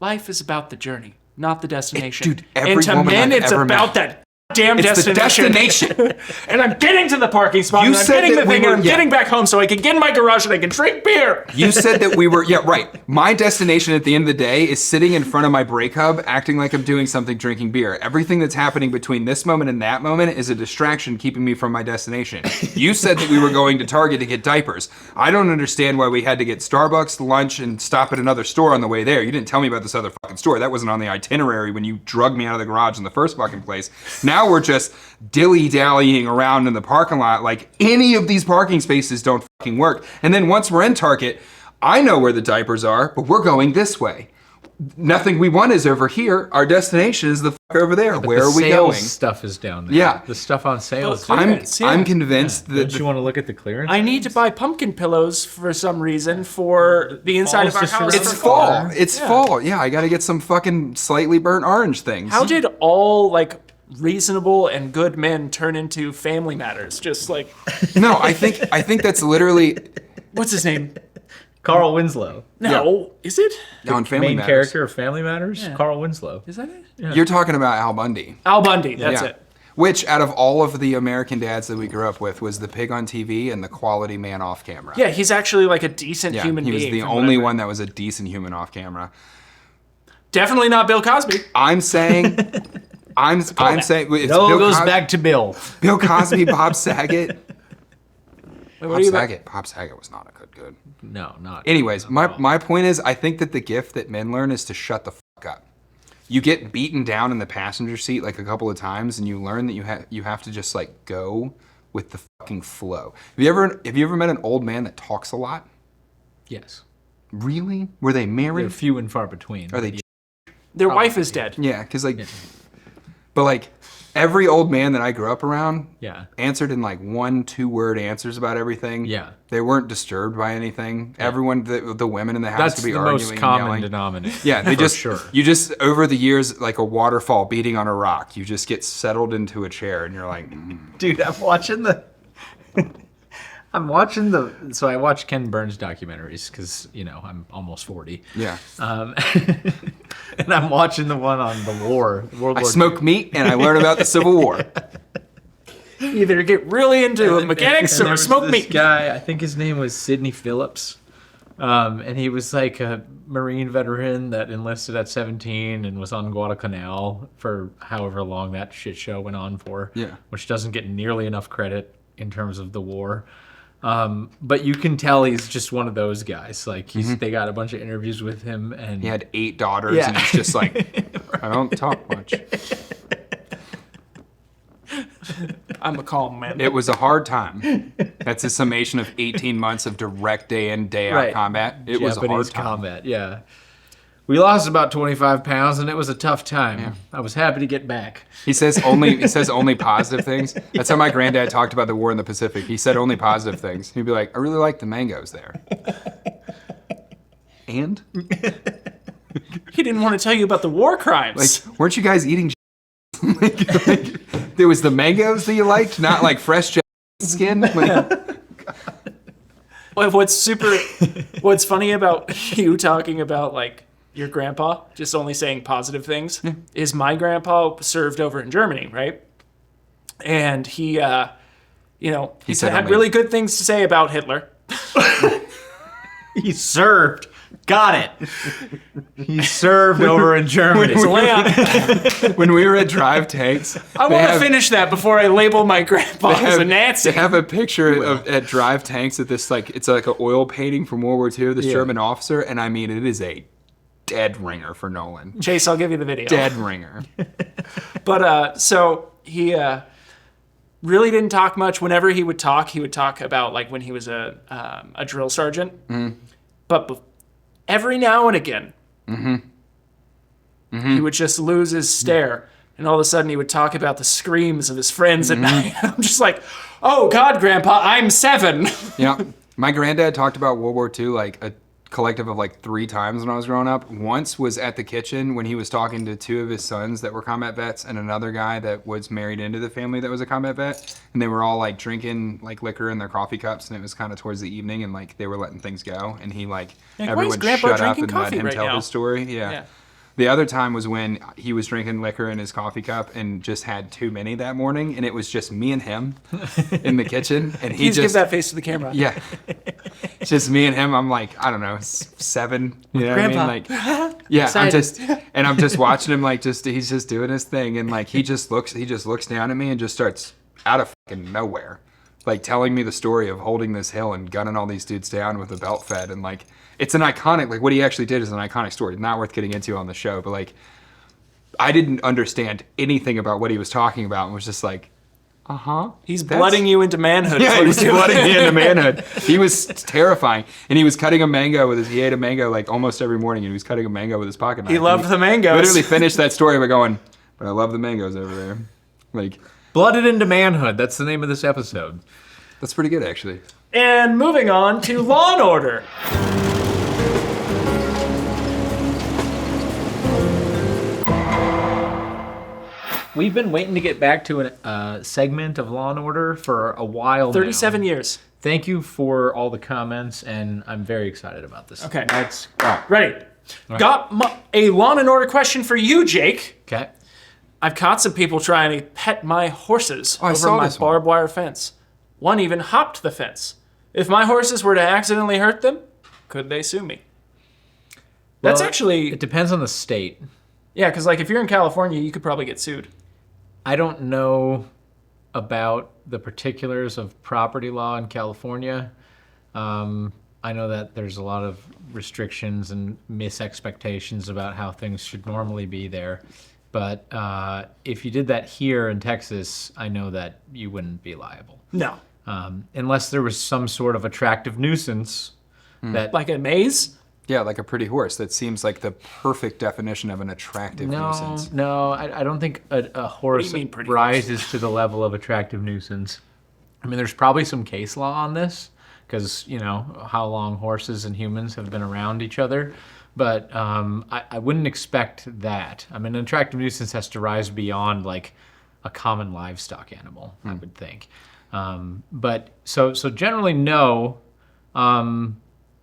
life is about the journey, not the destination. Dude, every and to woman men, I've it's ever about met. that damn It's the destination. destination. And I'm getting to the parking spot, You and I'm said getting that the we thing, were- and I'm yeah. getting back home so I can get in my garage and I can drink beer. You said that we were, yeah, right. My destination at the end of the day is sitting in front of my brake hub, acting like I'm doing something, drinking beer. Everything that's happening between this moment and that moment is a distraction keeping me from my destination. You said that we were going to Target to get diapers. I don't understand why we had to get Starbucks, lunch, and stop at another store on the way there. You didn't tell me about this other fucking store. That wasn't on the itinerary when you drugged me out of the garage in the first fucking place. Now we're just dilly-dallying around in the parking lot like any of these parking spaces don't fucking work. And then once we're in Target, I know where the diapers are, but we're going this way. Nothing we want is over here. Our destination is the fuck over there. Where are we sales going? stuff is down there. Yeah. The stuff on sales. Those- I'm Clearance, yeah. I'm convinced that Don't you want to look at the clearance? I need to buy pumpkin pillows for some reason for the inside of our Fall's just house. around it's the for fall. corner. It's fall. Yeah, I got to get some fucking slightly burnt orange things. How did all like reasonable and good men turn into Family Matters? Just like, No, I think that's literally what's his name? Carl Winslow. No, is it? on Family Main Matters. character of Family Matters? Yeah. Carl Winslow. Is that it? You're talking about Al Bundy. Al Bundy. That's Yeah. it. Which, out of all of the American dads that we grew up with, was the pig on TV and the quality man off camera. Yeah, he's actually like a decent Yeah, human he being. was the from what only I've read. one that was a decent human off camera. Definitely not Bill Cosby. I'm saying, I'm saying, it's It all Bill goes Cos- back to Bill. Bill Cosby, Bob Saget. Wait, what Bob are you about? Saget. Bob Saget was not a good. No, not. Anyways, my point is, I think that the gift that men learn is to shut the fuck up. You get beaten down in the passenger seat like a couple of times, and you learn that you have to just like go with the fucking flow. Have you ever met an old man that talks a lot? Yes. Really? Were they They're married? few and far between. Are they? Their wife is dead. Yeah, because like, but like every old man that I grew up around Yeah. answered in like 1-2 word answers about everything. Yeah. They weren't disturbed by anything. Everyone, the women in the house That's could be the arguing most and common yelling. denominator. Yeah, they For just sure. you just over the years like a waterfall beating on a rock. You just get settled into a chair and you're like, Dude, I'm watching so I watch Ken Burns documentaries because, I'm almost 40. yeah. And I'm watching the one on the war, World I War smoke meat and I learn about the Civil War. Either get really into mechanics And or there was smoke this meat. guy, I think his name was Sidney Phillips. And he was like a Marine veteran that enlisted at 17 and was on Guadalcanal for however long that shit show went on for. Yeah. Which doesn't get nearly enough credit in terms of the war. But you can tell he's just one of those guys. Like they got a bunch of interviews with him, and He had 8 daughters Yeah. and he's just like, I don't talk much. I'm a calm man. It was a hard time. That's a summation of 18 months of direct day in, day out Right. combat. It was a hard Japanese time. combat, yeah. We lost about 25 pounds, and it was a tough time. Yeah. I was happy to get back. He says only positive things. That's how my granddad talked about the war in the Pacific. He said only positive things. He'd be like, I really like the mangoes there. And? He didn't want to tell you about the war crimes. Like, weren't you guys eating like, there was the mangoes that you liked, not like fresh skin? Like, What's funny about you talking about like your grandpa just only saying positive things is my grandpa served over in Germany, right? And he said had only- really good things to say about Hitler. He served. Got it. He served over in Germany. So Leon, when we were at Drive Tanks, I want to finish that before I label my grandpa as a Nazi. They have a picture at Drive Tanks of this, like, it's like an oil painting from World War II, this German officer, and I mean, it is a dead ringer for Nolan. Chase, I'll give you the video. Dead ringer. But so he really didn't talk much. Whenever he would talk about like when he was a drill sergeant. But every now and again, he would just lose his stare. And all of a sudden he would talk about the screams of his friends at night. I'm just like, oh God, Grandpa, I'm 7. Yeah. My granddad talked about World War II like a collective of like 3 times when I was growing up. Once was at the kitchen when he was talking to 2 of his sons that were combat vets and another guy that was married into the family that was a combat vet. And they were all like drinking like liquor in their coffee cups, and it was kind of towards the evening, and like they were letting things go, and he like why is everyone Grandpa shut up drinking and let coffee him right tell now? his story. Yeah. The other time was when he was drinking liquor in his coffee cup and just had too many that morning, and it was just me and him in the kitchen, and he Please just give that face to the camera. yeah, it's just me and him. I'm like, I don't know, 7. You know Grandpa. what I mean? Like, yeah, I'm just watching him like he's just doing his thing, and like he just looks down at me and just starts out of fucking nowhere, like telling me the story of holding this hill and gunning all these dudes down with a belt fed, and like it's an iconic, like what he actually did is an iconic story, not worth getting into on the show, but like I didn't understand anything about what he was talking about and was just like, He's blooding you into manhood. yeah, is what he was he's doing. flooding me into manhood. He was terrifying, and he was cutting a mango with he ate a mango like almost every morning, and he was cutting a mango with his pocket knife. He loved And the mangoes. Literally finished that story by going, "But I love the mangoes over there." Like Blooded into manhood. That's the name of this episode. that's pretty good actually. And moving on to Law and Order. We've been waiting to get back to a segment of Law and Order for a while 37 now. years. Thank you for all the comments, and I'm very excited about this. Okay. Let's go. Ready. Got a Law and Order question for you, Jake. Okay. I've caught some people trying to pet my horses I over saw my this one. barbed wire fence. One even hopped the fence. If my horses were to accidentally hurt them, could they sue me? That's Well, actually, It depends on the state. yeah, because like if you're in California, you could probably get sued. I don't know about the particulars of property law in California. I know that there's a lot of restrictions and misexpectations about how things should normally be there. But if you did that here in Texas, I know that you wouldn't be liable. No. Unless there was some sort of attractive nuisance that... Like a maze? Yeah, like a pretty horse. That seems like the perfect definition of an attractive nuisance. No, I don't think a horse mean pretty rises to the level of attractive nuisance. I mean, there's probably some case law on this because, you know, how long horses and humans have been around each other. But I wouldn't expect that. I mean, an attractive nuisance has to rise beyond like a common livestock animal, I would think. But so generally no.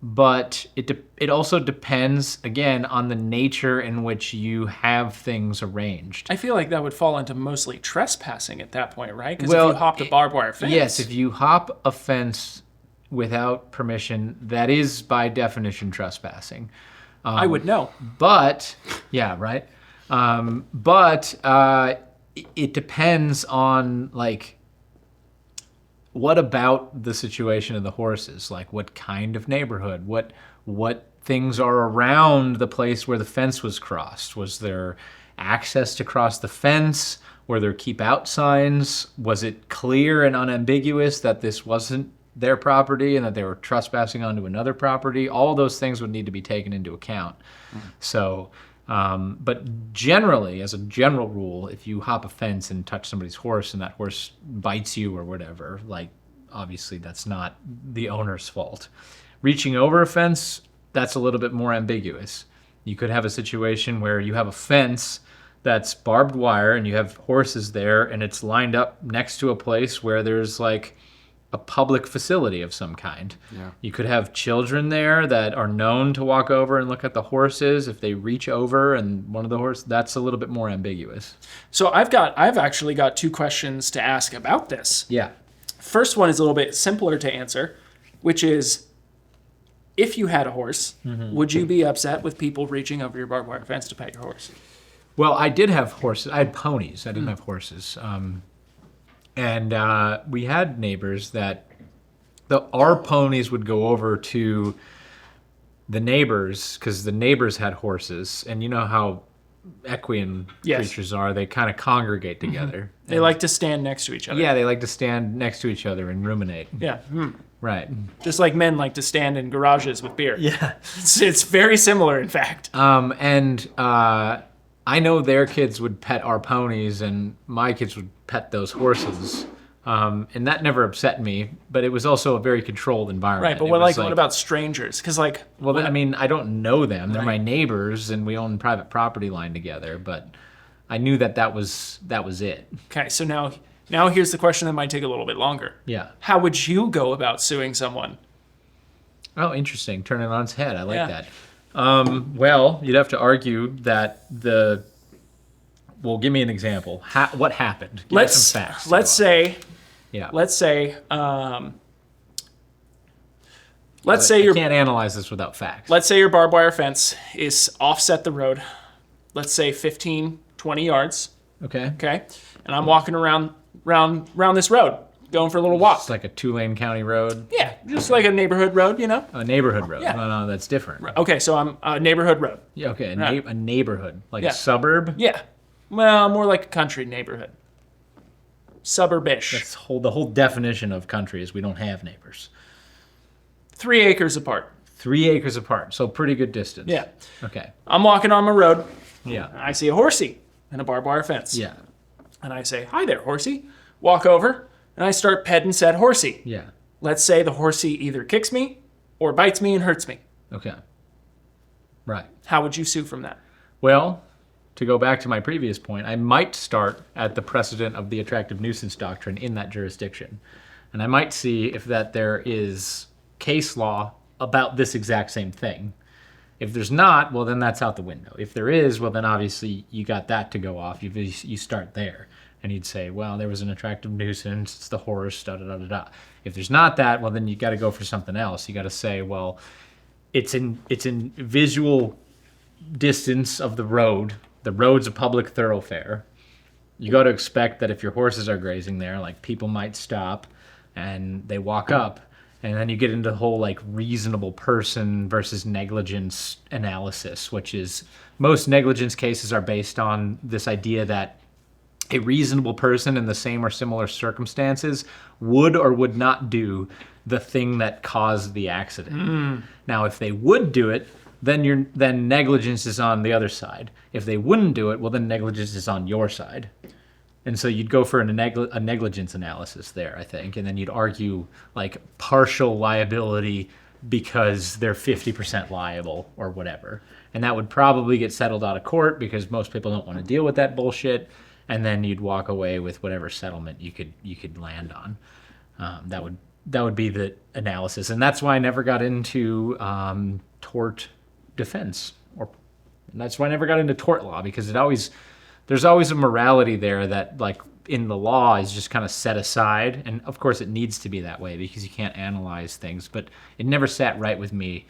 But it also depends, again, on the nature in which you have things arranged. I feel like that would fall into mostly trespassing at that point, right? Because Well, if you hopped a barbed wire fence. Yes, if you hop a fence without permission, that is by definition trespassing. I would know. But, yeah, right? It depends on, like, what about the situation of the horses? Like, what kind of neighborhood? What things are around the place where the fence was crossed? Was there access to cross the fence? Were there keep out signs? Was it clear and unambiguous that this wasn't their property and that they were trespassing onto another property. All of those things would need to be taken into account. So, but generally, as a general rule, if you hop a fence and touch somebody's horse and that horse bites you or whatever, like, obviously that's not the owner's fault. Reaching over a fence, that's a little bit more ambiguous. You could have a situation where you have a fence that's barbed wire and you have horses there and it's lined up next to a place where there's like a public facility of some kind. Yeah. You could have children there that are known to walk over and look at the horses. If they reach over and one of the horses, that's a little bit more ambiguous. So I've actually got 2 questions to ask about this. Yeah. First one is a little bit simpler to answer, which is, if you had a horse, would you be upset with people reaching over your barbed wire fence to pet your horse? Well, I did have horses. I had ponies. I didn't have horses. And we had neighbors that our ponies would go over to the neighbors because the neighbors had horses. And you know how equine creatures are. They kind of congregate together. They like to stand next to each other. Yeah, they like to stand next to each other and ruminate. Yeah. Right. Just like men like to stand in garages with beer. Yeah. It's very similar, in fact. I know their kids would pet our ponies and my kids would pet those horses. And that never upset me, but it was also a very controlled environment. Right, but what about strangers? Because I don't know them. They're my neighbors and we own private property line together, but I knew that was it. Okay, so now here's the question that might take a little bit longer. Yeah. How would you go about suing someone? Oh, interesting. Turn it on its head. I like Yeah. that. Well, you'd have to argue that well, give me an example. What happened? Give me some facts. Let's say Yeah. let's say I your can't analyze this without facts. let's say your barbed wire fence is offset the road. Let's say 15, 20 yards. Okay. Okay, and I'm walking around this road, going for a little walk. It's like a Tulane County road. Yeah, just like a neighborhood road, you know. A neighborhood road. Yeah. No, that's different. Okay, so I'm a neighborhood road. Yeah, okay, Right. a neighborhood, like Yeah. a suburb. Yeah, well, more like a country neighborhood, suburbish. That's the whole definition of country is we don't have neighbors. 3 acres apart. 3 acres apart, so pretty good distance. Yeah, Okay. I'm walking on my road. Yeah. And I see a horsey and a barbed wire fence. Yeah. And I say, "Hi there, horsey." Walk over and I start petting said horsey. Yeah. Let's say the horsey either kicks me or bites me and hurts me. Okay. Right. How would you sue from that? Well, to go back to my previous point, I might start at the precedent of the attractive nuisance doctrine in that jurisdiction. And I might see if there is case law about this exact same thing. If there's not, well, then that's out the window. If there is, well, then obviously you got that to go off. You start there. And you'd say, well, there was an attractive nuisance, it's the horse, da-da-da-da-da. If there's not that, well, then you got to go for something else. You got to say, well, it's in visual distance of the road. The road's a public thoroughfare. You got to expect that if your horses are grazing there, like people might stop and they walk up. And then you get into the whole like reasonable person versus negligence analysis, which is most negligence cases are based on this idea that a reasonable person in the same or similar circumstances would or would not do the thing that caused the accident. Now, if they would do it, then negligence is on the other side. If they wouldn't do it, well, then negligence is on your side. And so you'd go for a negligence analysis there, I think, and then you'd argue like partial liability because they're 50% liable or whatever. And that would probably get settled out of court because most people don't want to deal with that bullshit. And then you'd walk away with whatever settlement you could land on. That would be the analysis, and that's why I never got into tort defense, and that's why I never got into tort law, because there's always a morality there that, like, in the law is just kind of set aside, and of course it needs to be that way because you can't analyze things, but it never sat right with me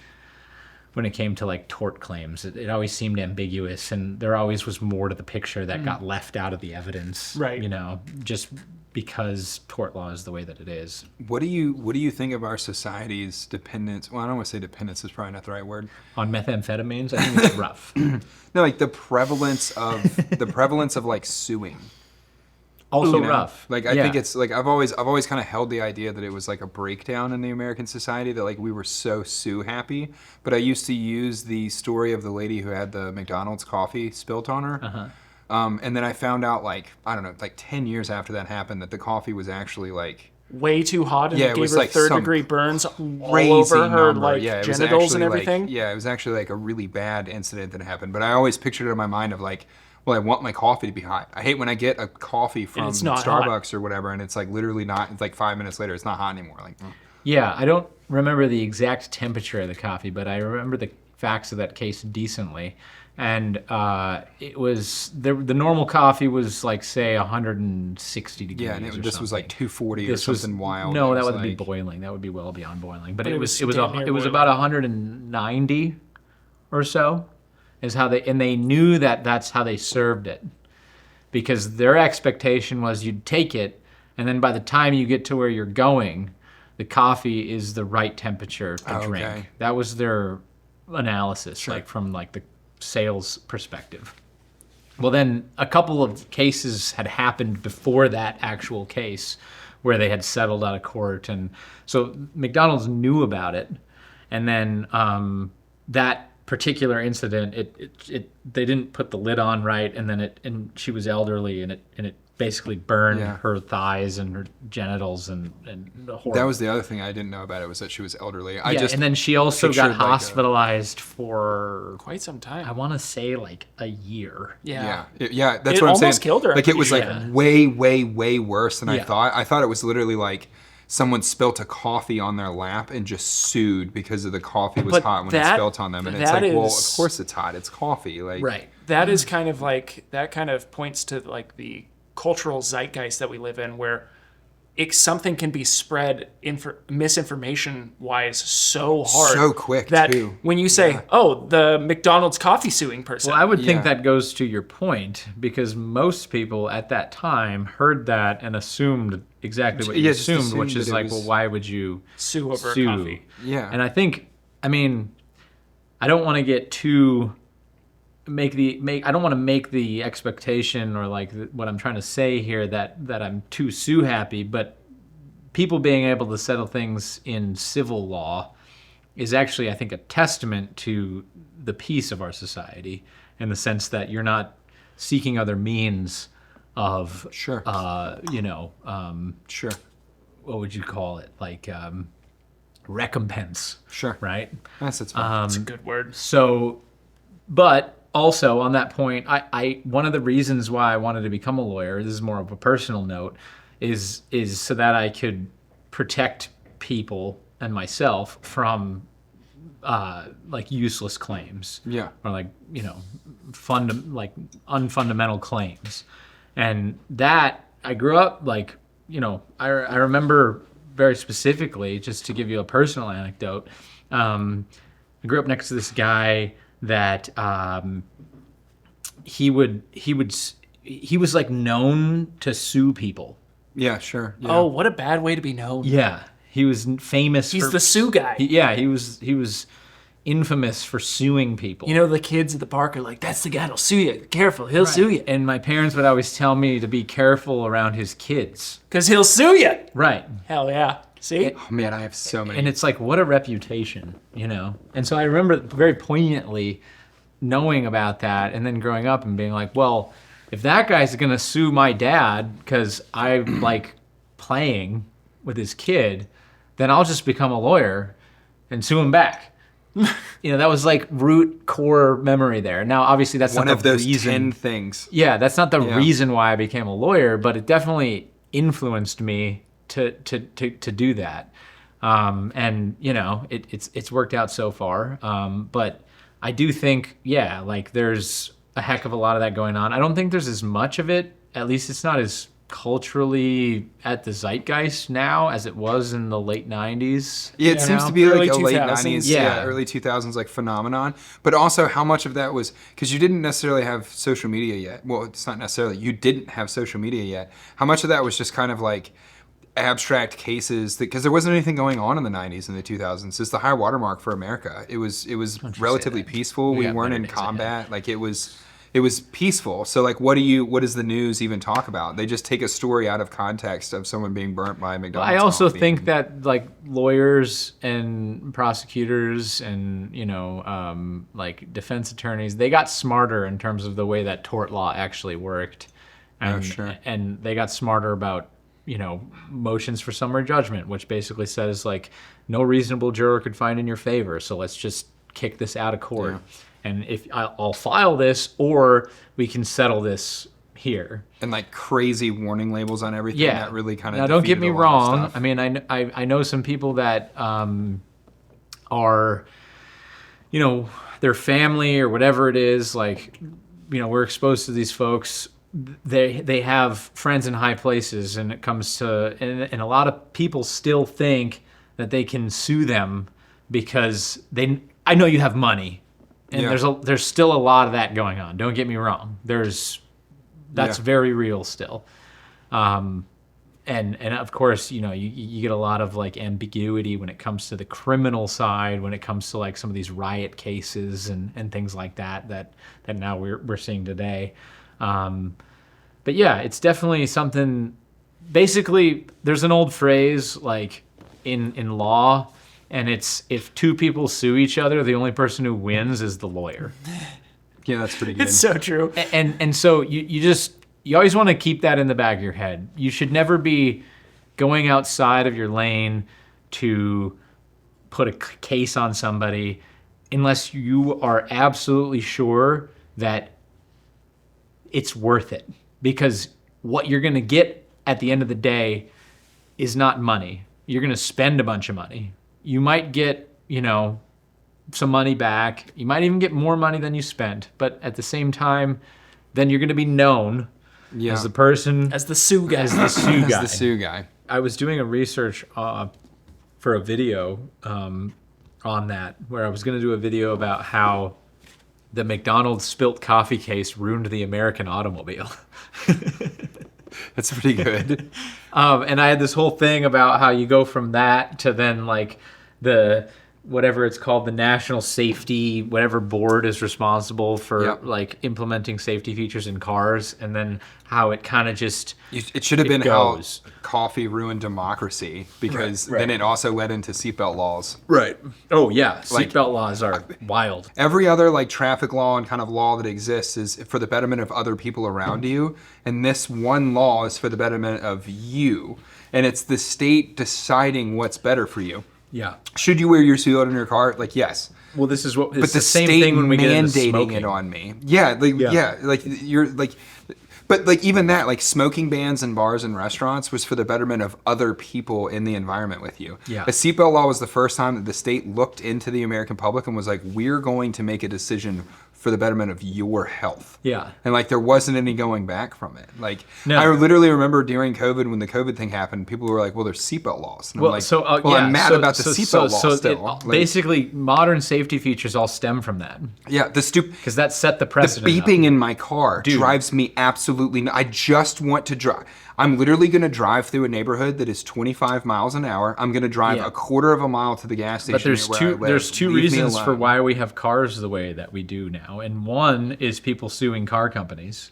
when it came to like tort claims. It always seemed ambiguous, and there always was more to the picture that got left out of the evidence. Right. You know, just because tort law is the way that it is. What do you think of our society's dependence? Well, I don't want to say dependence is probably not the right word. On methamphetamines, I think it's rough. No, like the prevalence of like suing. Also you know? rough. Like I Yeah. think it's like I've always kind of held the idea that it was like a breakdown in the American society, that like we were so Sue happy. But I used to use the story of the lady who had the McDonald's coffee spilt on her. And then I found out, like, I don't know, like 10 years after that happened, that the coffee was actually like Way too hot, and Yeah, it it gave was her like some third-degree burns all crazy over her number. like Yeah, it was genitals and actually, everything. Like, yeah, it was actually like a really bad incident that happened. But I always pictured it in my mind of like, well, I want my coffee to be hot. I hate when I get a coffee from it's not Starbucks or whatever, and it's like literally not. It's like 5 minutes later, it's not hot anymore. Like, Yeah, I don't remember the exact temperature of the coffee, but I remember the facts of that case decently. And it was the normal coffee was like, say, 160 degrees. yeah, and or this was like something. 240 This or was something wild. No, It that was would be like- boiling. That would be well beyond boiling. But it it was was damn near boiling. about 190 or so, is how they knew that that's how they served it, because their expectation was you'd take it, and then by the time you get to where you're going, the coffee is the right temperature to Oh, drink. okay. That was their analysis, like from like the sales perspective. Well, then a couple of cases had happened before that actual case where they had settled out of court, and so McDonald's knew about it. And then that particular incident, they didn't put the lid on right, and then she was elderly, and it basically burned Yeah. her thighs and her genitals and horrible. That was the other thing I didn't know about it, was that she was elderly. I Yeah, just and then she also got pictured, like, a- hospitalized for, Quite some time. I want to say, like a year. Yeah. Yeah, that's It what I'm saying. almost killed her, I'm Like it pretty was sure. like way, way, way worse than I Yeah. thought. I thought it was literally like someone spilt a coffee on their lap and just sued because of the coffee was But hot when it that- spilt on them. And it's that like, well, of is- course it's hot. It's coffee. Like, Right. That is kind of like, that kind of points to like the cultural zeitgeist that we live in, where something can be spread misinformation wise so hard, So quick, that too. when you say, "Oh, the McDonald's coffee suing person," Well, I would think Yeah. that goes to your point, because most people at that time heard that and assumed exactly what you Yeah, just assumed, which assumed is that it like, was- well, why would you sue over sue? coffee. Yeah. And I think, I mean, I don't want to get too I don't want to make the expectation, or like what I'm trying to say here, that I'm too sue happy, but people being able to settle things in civil law is actually, I think, a testament to the peace of our society, in the sense that you're not seeking other means of, Sure. Sure. what would you call it? Like recompense, Sure. right? That's fine. It's a good word. So, but also on that point, I one of the reasons why I wanted to become a lawyer, this is more of a personal note, is so that I could protect people and myself from like useless claims. Yeah. Or like, unfundamental claims. And that, I grew up like, I remember very specifically, just to give you a personal anecdote, I grew up next to this guy that he was like known to sue people. Yeah, sure. Yeah. Oh, what a bad way to be known. Yeah, he was famous. He's for, the sue guy. he was infamous for suing people. You know, the kids at the park are like, "That's the guy that'll sue you. Careful, he'll sue you. And my parents would always tell me to be careful around his kids. Because he'll sue you." Right. Hell yeah. See? Oh, man, I have so many. And it's like, what a reputation, And so I remember very poignantly knowing about that, and then growing up and being like, well, if that guy's gonna sue my dad because I like playing with his kid, then I'll just become a lawyer and sue him back. That was like root core memory there. Now, obviously, that's one not of the those reason. 10 things. Yeah, that's not the Yeah. reason why I became a lawyer, but it definitely influenced me to do that. And it's worked out so far. But I do think, like there's a heck of a lot of that going on. I don't think there's as much of it. At least it's not as culturally at the zeitgeist now as it was in the late 90s. Yeah, it seems to be Early like a late 2000s. 90s, Yeah. early 2000s like phenomenon. But also how much of that was, because you didn't necessarily have social media yet. Well, it's not necessarily, you didn't have social media yet. How much of that was just kind of like abstract cases, because there wasn't anything going on in the 90s and the 2000s. It's the high watermark for America. It was relatively peaceful. We got weren't better in days ahead. combat. Like it was it was peaceful. So like, what does the news even talk about? They just take a story out of context of someone being burnt by a McDonald's. I also coffee. think that like lawyers and prosecutors and like defense attorneys, they got smarter in terms of the way that tort law actually worked, and sure. and they got smarter about motions for summary judgment, which basically says like no reasonable juror could find in your favor, so let's just kick this out of court. Yeah. And if I'll file this, or we can settle this here. And like crazy warning labels on everything. Yeah, That really kind of. Now, don't get me wrong. Stuff. I mean, I know some people that are, their family or whatever it is. Like, we're exposed to these folks. They have friends in high places, and it comes to, and a lot of people still think that they can sue them because I know you have money. And Yeah. there's still a lot of that going on. Don't get me wrong. That's very real still. And of course, you get a lot of like ambiguity when it comes to the criminal side, when it comes to like some of these riot cases and things like that now we're seeing today. But yeah, it's definitely something. Basically, there's an old phrase like in law. And it's if two people sue each other, the only person who wins is the lawyer. Yeah, that's pretty good. It's so true. And so you always want to keep that in the back of your head. You should never be going outside of your lane to put a case on somebody unless you are absolutely sure that it's worth it. Because what you're going to get at the end of the day is not money. You're going to spend a bunch of money. You might get, some money back. You might even get more money than you spent. But at the same time, then you're going to be known as the person, As the Sue guy. as the Sue As guy. the Sue guy. I was doing a research for a video on that, where I was going to do a video about how the McDonald's spilt coffee case ruined the American automobile. That's pretty good. And I had this whole thing about how you go from that to then like the whatever it's called, the National Safety, whatever board is responsible for Yep. like implementing safety features in cars, and then how it kind of just It should have been goes. how coffee ruined democracy, because Right. then it also led into seatbelt laws. right. Oh yeah, Like- seatbelt laws are wild. Every other like traffic law and kind of law that exists is for the betterment of other people around you, and this one law is for the betterment of you, and it's the state deciding what's better for you. Yeah. Should you wear your seatbelt in your car? Like, yes. Well, this is what. It's But the same state thing when we get into mandating smoking. it on me. Yeah, like Yeah. like you're like, but like even that, like smoking bans in bars and restaurants was for the betterment of other people in the environment with you. Yeah. A seatbelt law was the first time that the state looked into the American public and was like, we're going to make a decision for the betterment of your health. Yeah. And like there wasn't any going back from it. Like No. I literally remember during COVID, when the COVID thing happened, people were like, well, there's seatbelt laws. And Well, I'm like, so well, yeah, I'm mad so- about the so- seatbelt so law it- still. Like, basically, modern safety features all stem from that, yeah, the stupid. because that set the The precedent. beeping in my car Dude. drives me absolutely. I just want to drive. I'm literally going to drive through a neighborhood that is 25 miles an hour. I'm going to drive Yeah. a quarter of a mile to the gas station. But there's where I two live. there's two Leave me reasons for alone. why we have cars the way that we do now, and one is people suing car companies.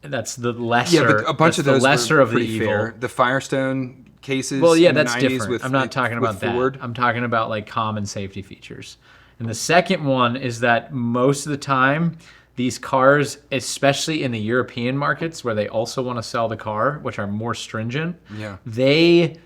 That's the lesser. Yeah, but a bunch that's of the those lesser were of the pretty evil. fair. The Firestone cases. Well, yeah, in the that's 90s different. With, I'm not talking with about that. Ford. I'm talking about like common safety features. And the second one is that most of the time, these cars, especially in the European markets where they also want to sell the car, which are more stringent, Yeah. they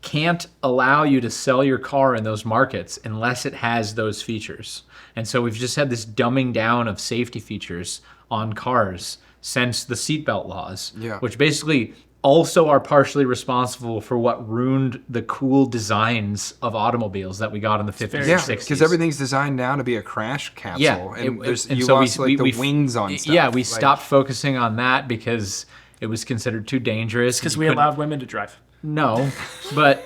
can't allow you to sell your car in those markets unless it has those features. And so we've just had this dumbing down of safety features on cars since the seatbelt laws, Yeah. which basically also are partially responsible for what ruined the cool designs of automobiles that we got in the 50s Yeah, and 60s. because everything's designed now to be a crash capsule, Yeah, and and you so lost like the wings on stuff. Yeah, we Like, stopped focusing on that because it was considered too dangerous. Because You we couldn't- allowed women to drive. No, but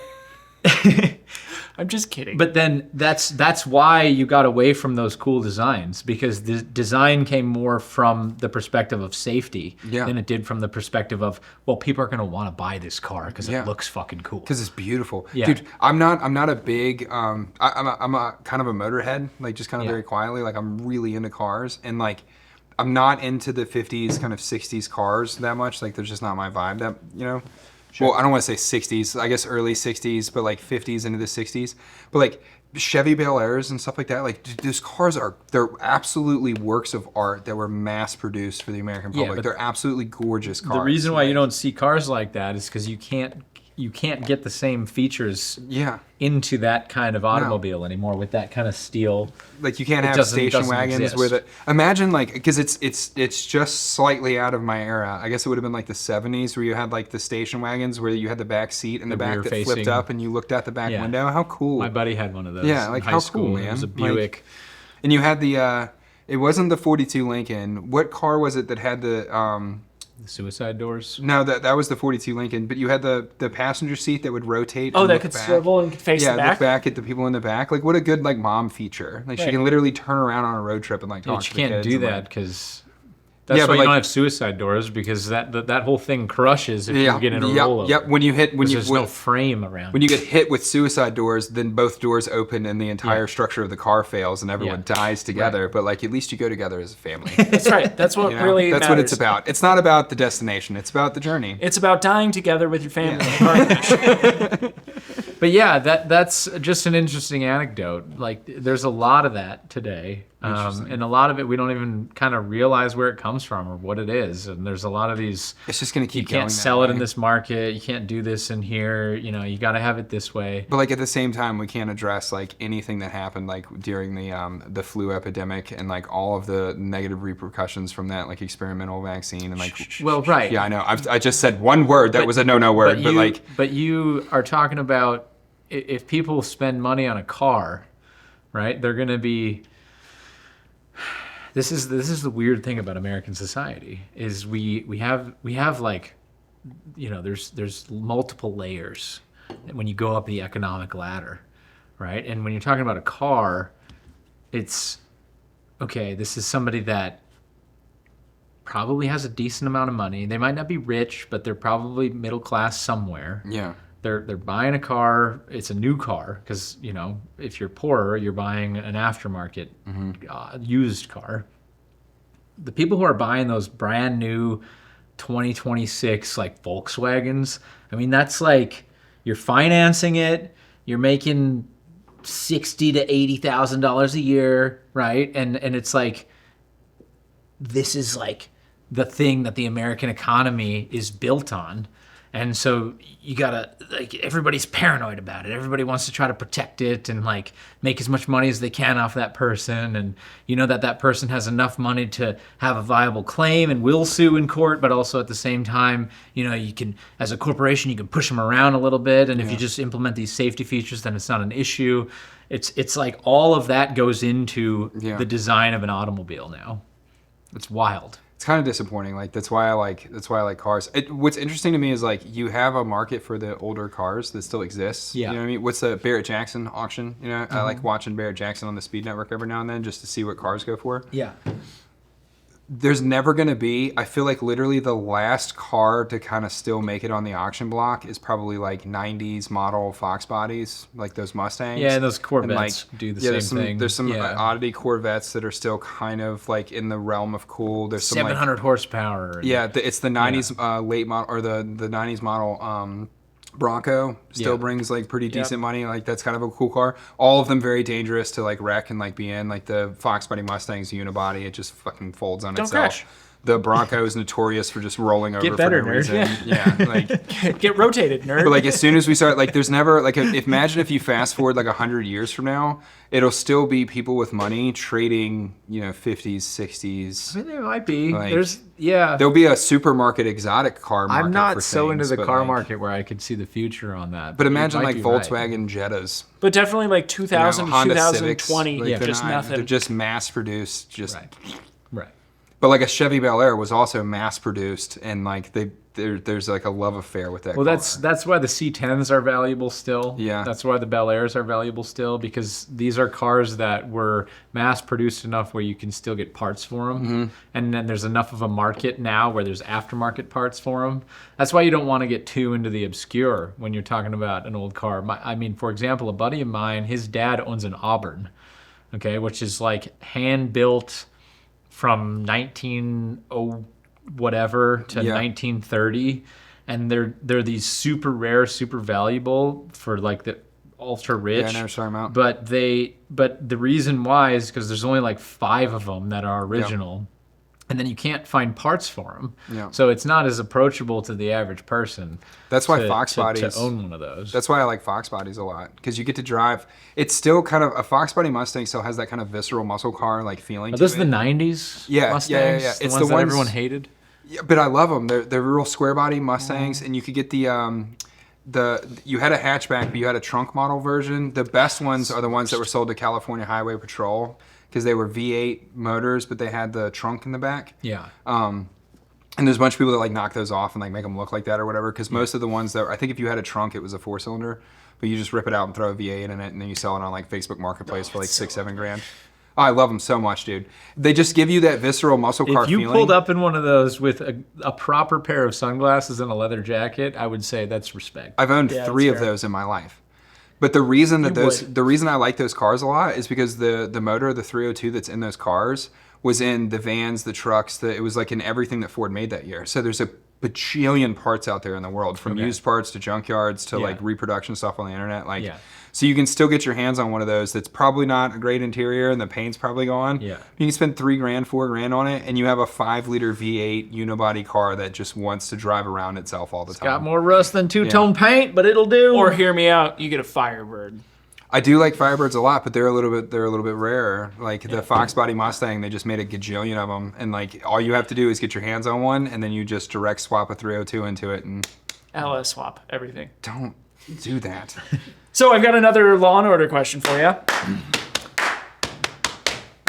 I'm just kidding. but then that's why you got away from those cool designs, because the design came more from the perspective of safety Yeah. than it did from the perspective of, well, people are going to want to buy this car because Yeah. it looks fucking cool. because it's beautiful, Yeah. dude. I'm not a big I'm a kind of a motorhead, like just kind of Yeah. very quietly, like I'm really into cars, and like I'm not into the 50s kind of 60s cars that much. Like they're just not my vibe. That well, I don't want to say 60s. I guess early 60s, but like 50s into the 60s. But like Chevy Bel Airs and stuff like that. Like those cars they're absolutely works of art that were mass produced for the American public. but They're absolutely gorgeous cars. The reason why you don't see cars like that is because you can't get the same features Yeah. into that kind of automobile anymore with that kind of steel. Like you can't It have doesn't station wagons exist. with it. Imagine like because it's just slightly out of my era. I guess it would have been like the 70s where you had like the station wagons where you had the back seat in the back that flipped rear-facing. up and you looked out the back Yeah. window. How cool! My buddy had one of those. Yeah, in like high how school. cool, man. It was a Like, Buick. and you had the it wasn't the 42 Lincoln. What car was it that had the The suicide doors. no, that was the 42 Lincoln, but you had the passenger seat that would rotate. Oh, and that look could back. swivel and could face Yeah, the back. look back at the people in the back. Like, what a good like mom feature. Like, she Right. can literally turn around on a road trip and like talk But you to the can't kids do and, that like- because that's Yeah, why but you like- don't have suicide doors because that whole thing crushes if you get in a rollover. Yep. When you hit when you There's no frame around. when you get hit with suicide doors, then both doors open and the entire structure of the car fails and everyone Yeah. dies together. But like at least you go together as a family. That's right. That's what You know? really That's matters. what it's about. It's not about the destination. It's about the journey. It's about dying together with your family. in a car crash. But yeah, that's just an interesting anecdote. Like, there's a lot of that today, and a lot of it we don't even kind of realize where it comes from or what it is. And there's a lot of these. It's just gonna You keep going. can't that sell it in way. this market. You can't do this in here. You know, you got to have it this way. But like at the same time, we can't address like anything that happened like during the flu epidemic and like all of the negative repercussions from that, like experimental vaccine and like. Well, right. Yeah, I know. I just said one word that was a no word, but But you are talking about if people spend money on a car, right? They're going to be. This is the weird thing about American society is we have like, you know, there's multiple layers when you go up the economic ladder, right? And when you're talking about a car, it's okay. This is somebody that probably has a decent amount of money. They might not be rich, but they're probably middle class somewhere. yeah. They're buying a car. It's a new car because, you know, if you're poorer, you're buying an aftermarket used car. The people who are buying those brand new 2026 like Volkswagens, I mean, that's like you're financing it. You're making $60,000 to $80,000 a year, right? And it's like this is like the thing that the American economy is built on. And so you gotta, like, everybody's paranoid about it. Everybody wants to try to protect it and like make as much money as they can off that person. And you know that person has enough money to have a viable claim and will sue in court, but also at the same time, you know, you can, as a corporation, you can push them around a little bit. And if you just implement these safety features, then it's not an issue. It's like all of that goes into the design of an automobile now. It's wild. It's kind of disappointing. Like that's why I like cars. What's interesting to me is like you have a market for the older cars that still exists. Yeah. You know what I mean? What's the Barrett Jackson auction? You know, I like watching Barrett Jackson on the Speed Network every now and then just to see what cars go for. Yeah. There's never going to be, I feel like literally the last car to kind of still make it on the auction block is probably like 90s model Fox bodies, like those Mustangs. Yeah, those And, Corvettes do the same thing. There's some Yeah. oddity Corvettes that are still kind of like in the realm of cool. There's some 700 horsepower. and- yeah, it's the 90s late model or the 90s model Bronco still Yeah. brings like pretty decent money. Like that's kind of a cool car. All of them very dangerous to like wreck and like be in. Like the Fox Body Mustang's unibody, it just fucking folds on Don't itself. crash. The Bronco is notorious for just rolling over better, for no nerd. reason. Yeah, like Get rotated, nerd. but like as soon as we start, like there's never like imagine if you fast forward like 100 years from now, it'll still be people with money trading, you know, 50s, 60s. I mean, there might be. Like, Yeah. There'll be a supermarket exotic car market. I'm not for so into things, the but, car like- market where I could see the future on that. But you imagine might like be right. Volkswagen Jettas. But definitely like you know, 2000 Honda Civics. 2020, Like, they're just not- nothing. They're just mass produced. Just Right. Right. But like a Chevy Bel Air was also mass produced, and like there's like a love affair with that. Well, car. that's why the C10s are valuable still. Yeah. That's why the Bel Airs are valuable still because these are cars that were mass produced enough where you can still get parts for them, Mm-hmm. and then there's enough of a market now where there's aftermarket parts for them. That's why you don't want to get too into the obscure when you're talking about an old car. I mean, for example, a buddy of mine, his dad owns an Auburn, okay, which is like hand built from 1900 whatever to 1930, and they're these super rare, super valuable for like the ultra rich. Yeah, I never saw them out. But the reason why is because there's only like 5 of them that are original. And then you can't find parts for them. Yeah. So it's not as approachable to the average person. That's why to, Fox to, bodies. to own one of those. That's why I like Fox bodies a lot, because you get to drive. It's still kind of a Fox body Mustang still has that kind of visceral muscle car like feeling. Are to those it. the '90s Yeah, Mustangs? yeah. The It's ones the that ones everyone hated. Yeah, but I love them. They're real square body Mustangs, and you could get you had a hatchback, but you had a trunk model version. The best ones are the ones that were sold to California Highway Patrol because they were V8 motors, but they had the trunk in the back. Yeah. And there's a bunch of people that like knock those off and like make them look like that or whatever. Because most of the ones that I think if you had a trunk, it was a 4-cylinder, but you just rip it out and throw a V8 in it, and then you sell it on like Facebook Marketplace for like $6-7 grand. Oh, I love them so much, dude. They just give you that visceral muscle car If you feeling. pulled up in one of those with a proper pair of sunglasses and a leather jacket, I would say that's respect. I've owned Yeah, 3 that's of fair. those in my life. But the reason that You would. the reason I like those cars a lot is because the motor, the 302 that's in those cars, was in the vans, the trucks, it was like in everything that Ford made that year. So there's a bajillion parts out there in the world, from used parts to junkyards to like reproduction stuff on the internet. Like, so you can still get your hands on one of those that's probably not a great interior and the paint's probably gone. Yeah. You can spend $3 grand, $4 grand on it, and you have a 5-liter V8 unibody car that just wants to drive around itself all the time. Got more rust than two-tone paint, but it'll do. Or hear me out, you get a Firebird. I do like Firebirds a lot, but they're a little bit rarer. Like the Fox Body Mustang, they just made a gajillion of them, and like all you have to do is get your hands on one, and then you just direct swap a 302 into it, and LS swap, everything. don't do that. So I've got another Law and Order question for you.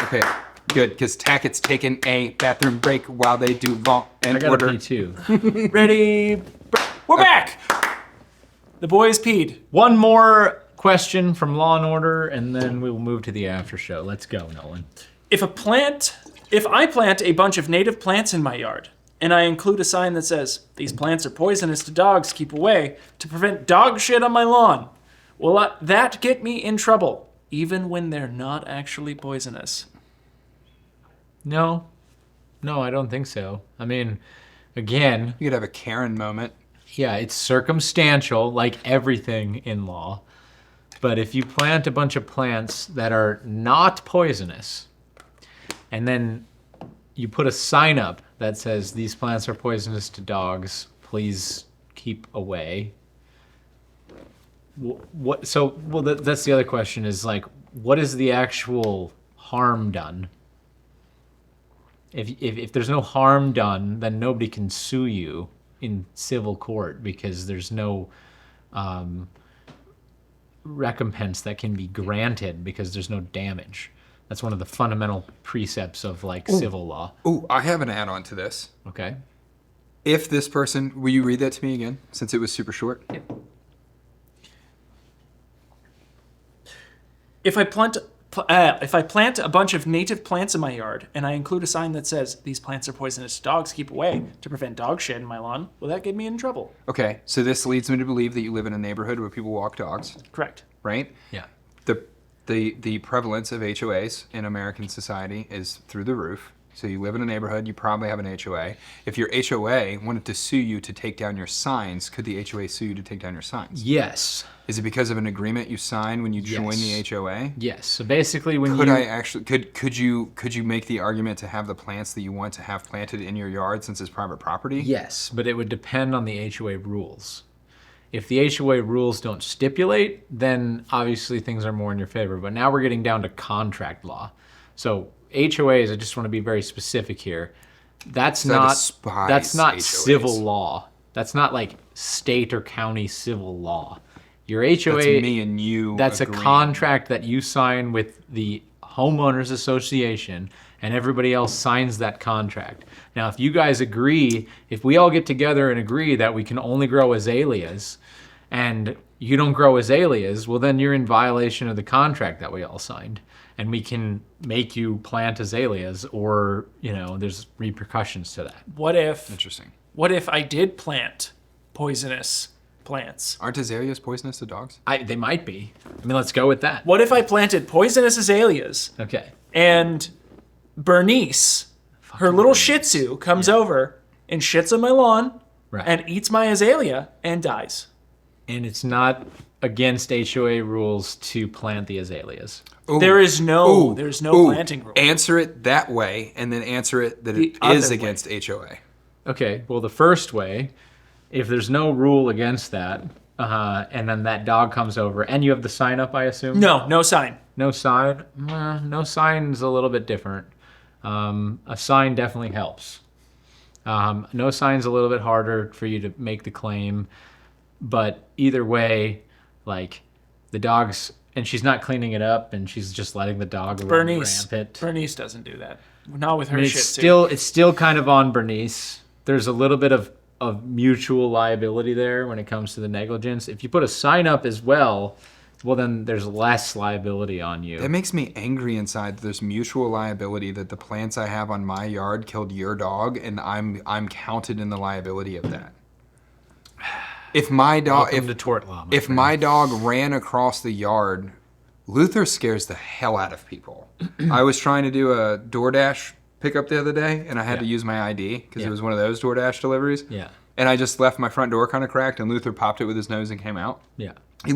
Okay, good, because Tackett's taking a bathroom break while they do Law I and got Order. a P2. Ready? We're back. The boys peed. One more question from Law and Order, and then we will move to the after show. Let's go, Nolan. If I plant a bunch of native plants in my yard, and I include a sign that says, "These plants are poisonous to dogs, keep away," to prevent dog shit on my lawn, will that get me in trouble, even when they're not actually poisonous? No, I don't think so. I mean, again, You could have a Karen moment. yeah, it's circumstantial, like everything in law. But if you plant a bunch of plants that are not poisonous, and then you put a sign up that says these plants are poisonous to dogs, please keep away. What? So, well, that's the other question is like, what is the actual harm done? If there's no harm done, then nobody can sue you in civil court because there's no recompense that can be granted because there's no damage. That's one of the fundamental precepts of like civil law. Ooh, I have an add-on to this. Okay. If this person, will you read that to me again, since it was super short? Yeah. If I plant a bunch of native plants in my yard, and I include a sign that says, "These plants are poisonous to dogs, keep away," to prevent dog shit in my lawn, will that get me in trouble? Okay, so this leads me to believe that you live in a neighborhood where people walk dogs, Correct. right? Yeah. The prevalence of HOAs in American society is through the roof. So you live in a neighborhood, you probably have an HOA. If your HOA wanted to sue you to take down your signs, could the HOA sue you to take down your signs? Yes. Is it because of an agreement you sign when you join the HOA? Yes. So basically, when Could you make the argument to have the plants that you want to have planted in your yard since it's private property? Yes, but it would depend on the HOA rules. If the HOA rules don't stipulate, then obviously things are more in your favor. But now we're getting down to contract law. So HOAs, I just want to be very specific here. That's I not despise HOAs. civil law. That's not like state or county civil law. Your HOA, That's me and you. that's agreeing. a contract that you sign with the homeowners association, and everybody else signs that contract. Now, if you guys agree, if we all get together and agree that we can only grow azaleas, and you don't grow azaleas, well, then you're in violation of the contract that we all signed. And we can make you plant azaleas, or, there's repercussions to that. What if Interesting. I did plant poisonous plants? Aren't azaleas poisonous to dogs? They might be. I mean, let's go with that. What if I planted poisonous azaleas Okay. and Bernice her little Shih Tzu comes over and shits on my lawn Right. and eats my azalea and dies. And it's not against HOA rules to plant the azaleas. Ooh. There's no Ooh. planting rule. Answer it that way, and then answer it that The it other is way. against HOA. Okay, well, the first way, if there's no rule against that, and then that dog comes over, and you have the sign up, I assume? No sign. No sign? No sign's a little bit different. A sign definitely helps. No sign's a little bit harder for you to make the claim, but either way, like, the dog's, and she's not cleaning it up, and she's just letting the dog run Bernice rampant. doesn't do that. Not with her I mean, Shih it's Tzu. it's still kind of on Bernice. There's a little bit of mutual liability there when it comes to the negligence. If you put a sign up as well, then there's less liability on you. That makes me angry inside. There's mutual liability that the plants I have on my yard killed your dog, and I'm counted in the liability of that. If my dog, Welcome to tort law. if my dog ran across the yard, Luther scares the hell out of people. I was trying to do a DoorDash pickup the other day, and I had to use my ID because it was one of those DoorDash deliveries. Yeah. And I just left my front door kind of cracked, and Luther popped it with his nose and came out. Yeah. He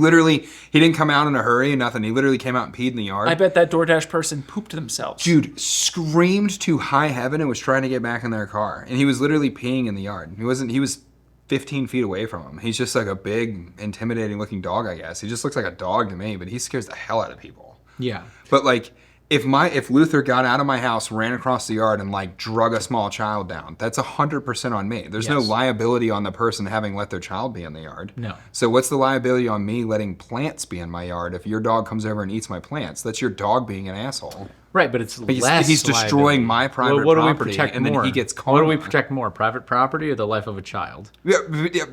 didn't come out in a hurry and nothing. He literally came out and peed in the yard. I bet that DoorDash person pooped themselves. Dude screamed to high heaven and was trying to get back in their car. And he was literally peeing in the yard. He was 15 feet away from him. He's just like a big, intimidating looking dog, I guess. He just looks like a dog to me, but he scares the hell out of people. Yeah. But like, if Luther got out of my house, ran across the yard, and like drug a small child down, that's 100% on me. There's no Yes. liability on the person having let their child be in the yard. No. So what's the liability on me letting plants be in my yard if your dog comes over and eats my plants? That's your dog being an asshole. Right, but it's He's- less he's destroying liability. my private what do we property, protect and then more? he gets What do we karma. protect more, private property or the life of a child? Yeah,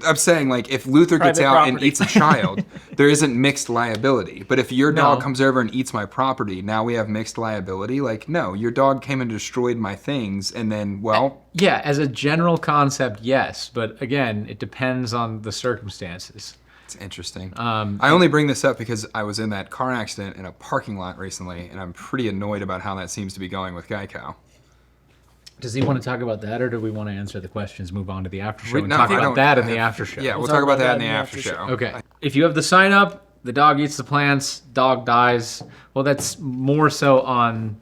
I'm saying like if Luther gets Private out and property. eats a child, there isn't mixed liability. But if your dog No. comes over and eats my property, now we have mixed liability. Like no, your dog came and destroyed my things, and then Yeah, as a general concept, yes, but again, it depends on the circumstances. it's interesting. I only bring this up because I was in that car accident in a parking lot recently, and I'm pretty annoyed about how that seems to be going with Geico. Does he want to talk about that, or do we want to answer the questions, move on to the after show, and No, talk I about don't- that in the after show? Yeah, we'll talk about that in the after show. Okay. If you have the sign up, the dog eats the plants, dog dies. Well, that's more so on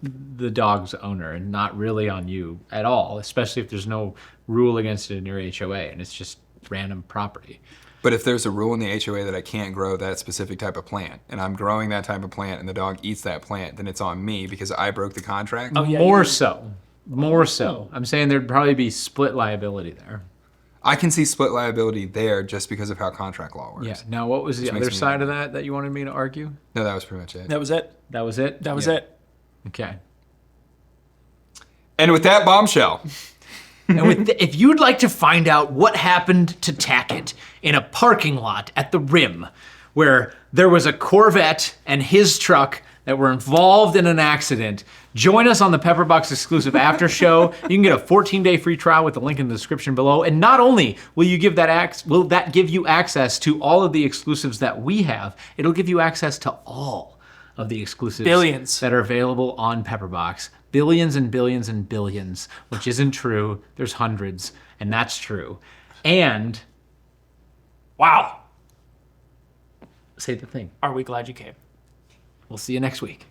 the dog's owner and not really on you at all, especially if there's no rule against it in your HOA and it's just random property. But if there's a rule in the HOA that I can't grow that specific type of plant, and I'm growing that type of plant, and the dog eats that plant, then it's on me because I broke the contract. Oh, yeah, More so. I'm saying there'd probably be split liability there. I can see split liability there just because of how contract law works. Yeah. Now, what was the Which makes other me side of that you wanted me to argue? No, that was pretty much it. That was it. That was it? That was Yeah. it. Okay. And with that bombshell, And if you'd like to find out what happened to Tackett in a parking lot at the Rim, where there was a Corvette and his truck that were involved in an accident, join us on the Pepperbox exclusive after show. You can get a 14-day free trial with the link in the description below. And not only will that give you access to all of the exclusives that we have, it'll give you access to all of the exclusives Billions. that are available on Pepperbox. Billions and billions and billions, which isn't true. There's hundreds, and that's true. And Wow. say the thing. Are we glad you came? We'll see you next week.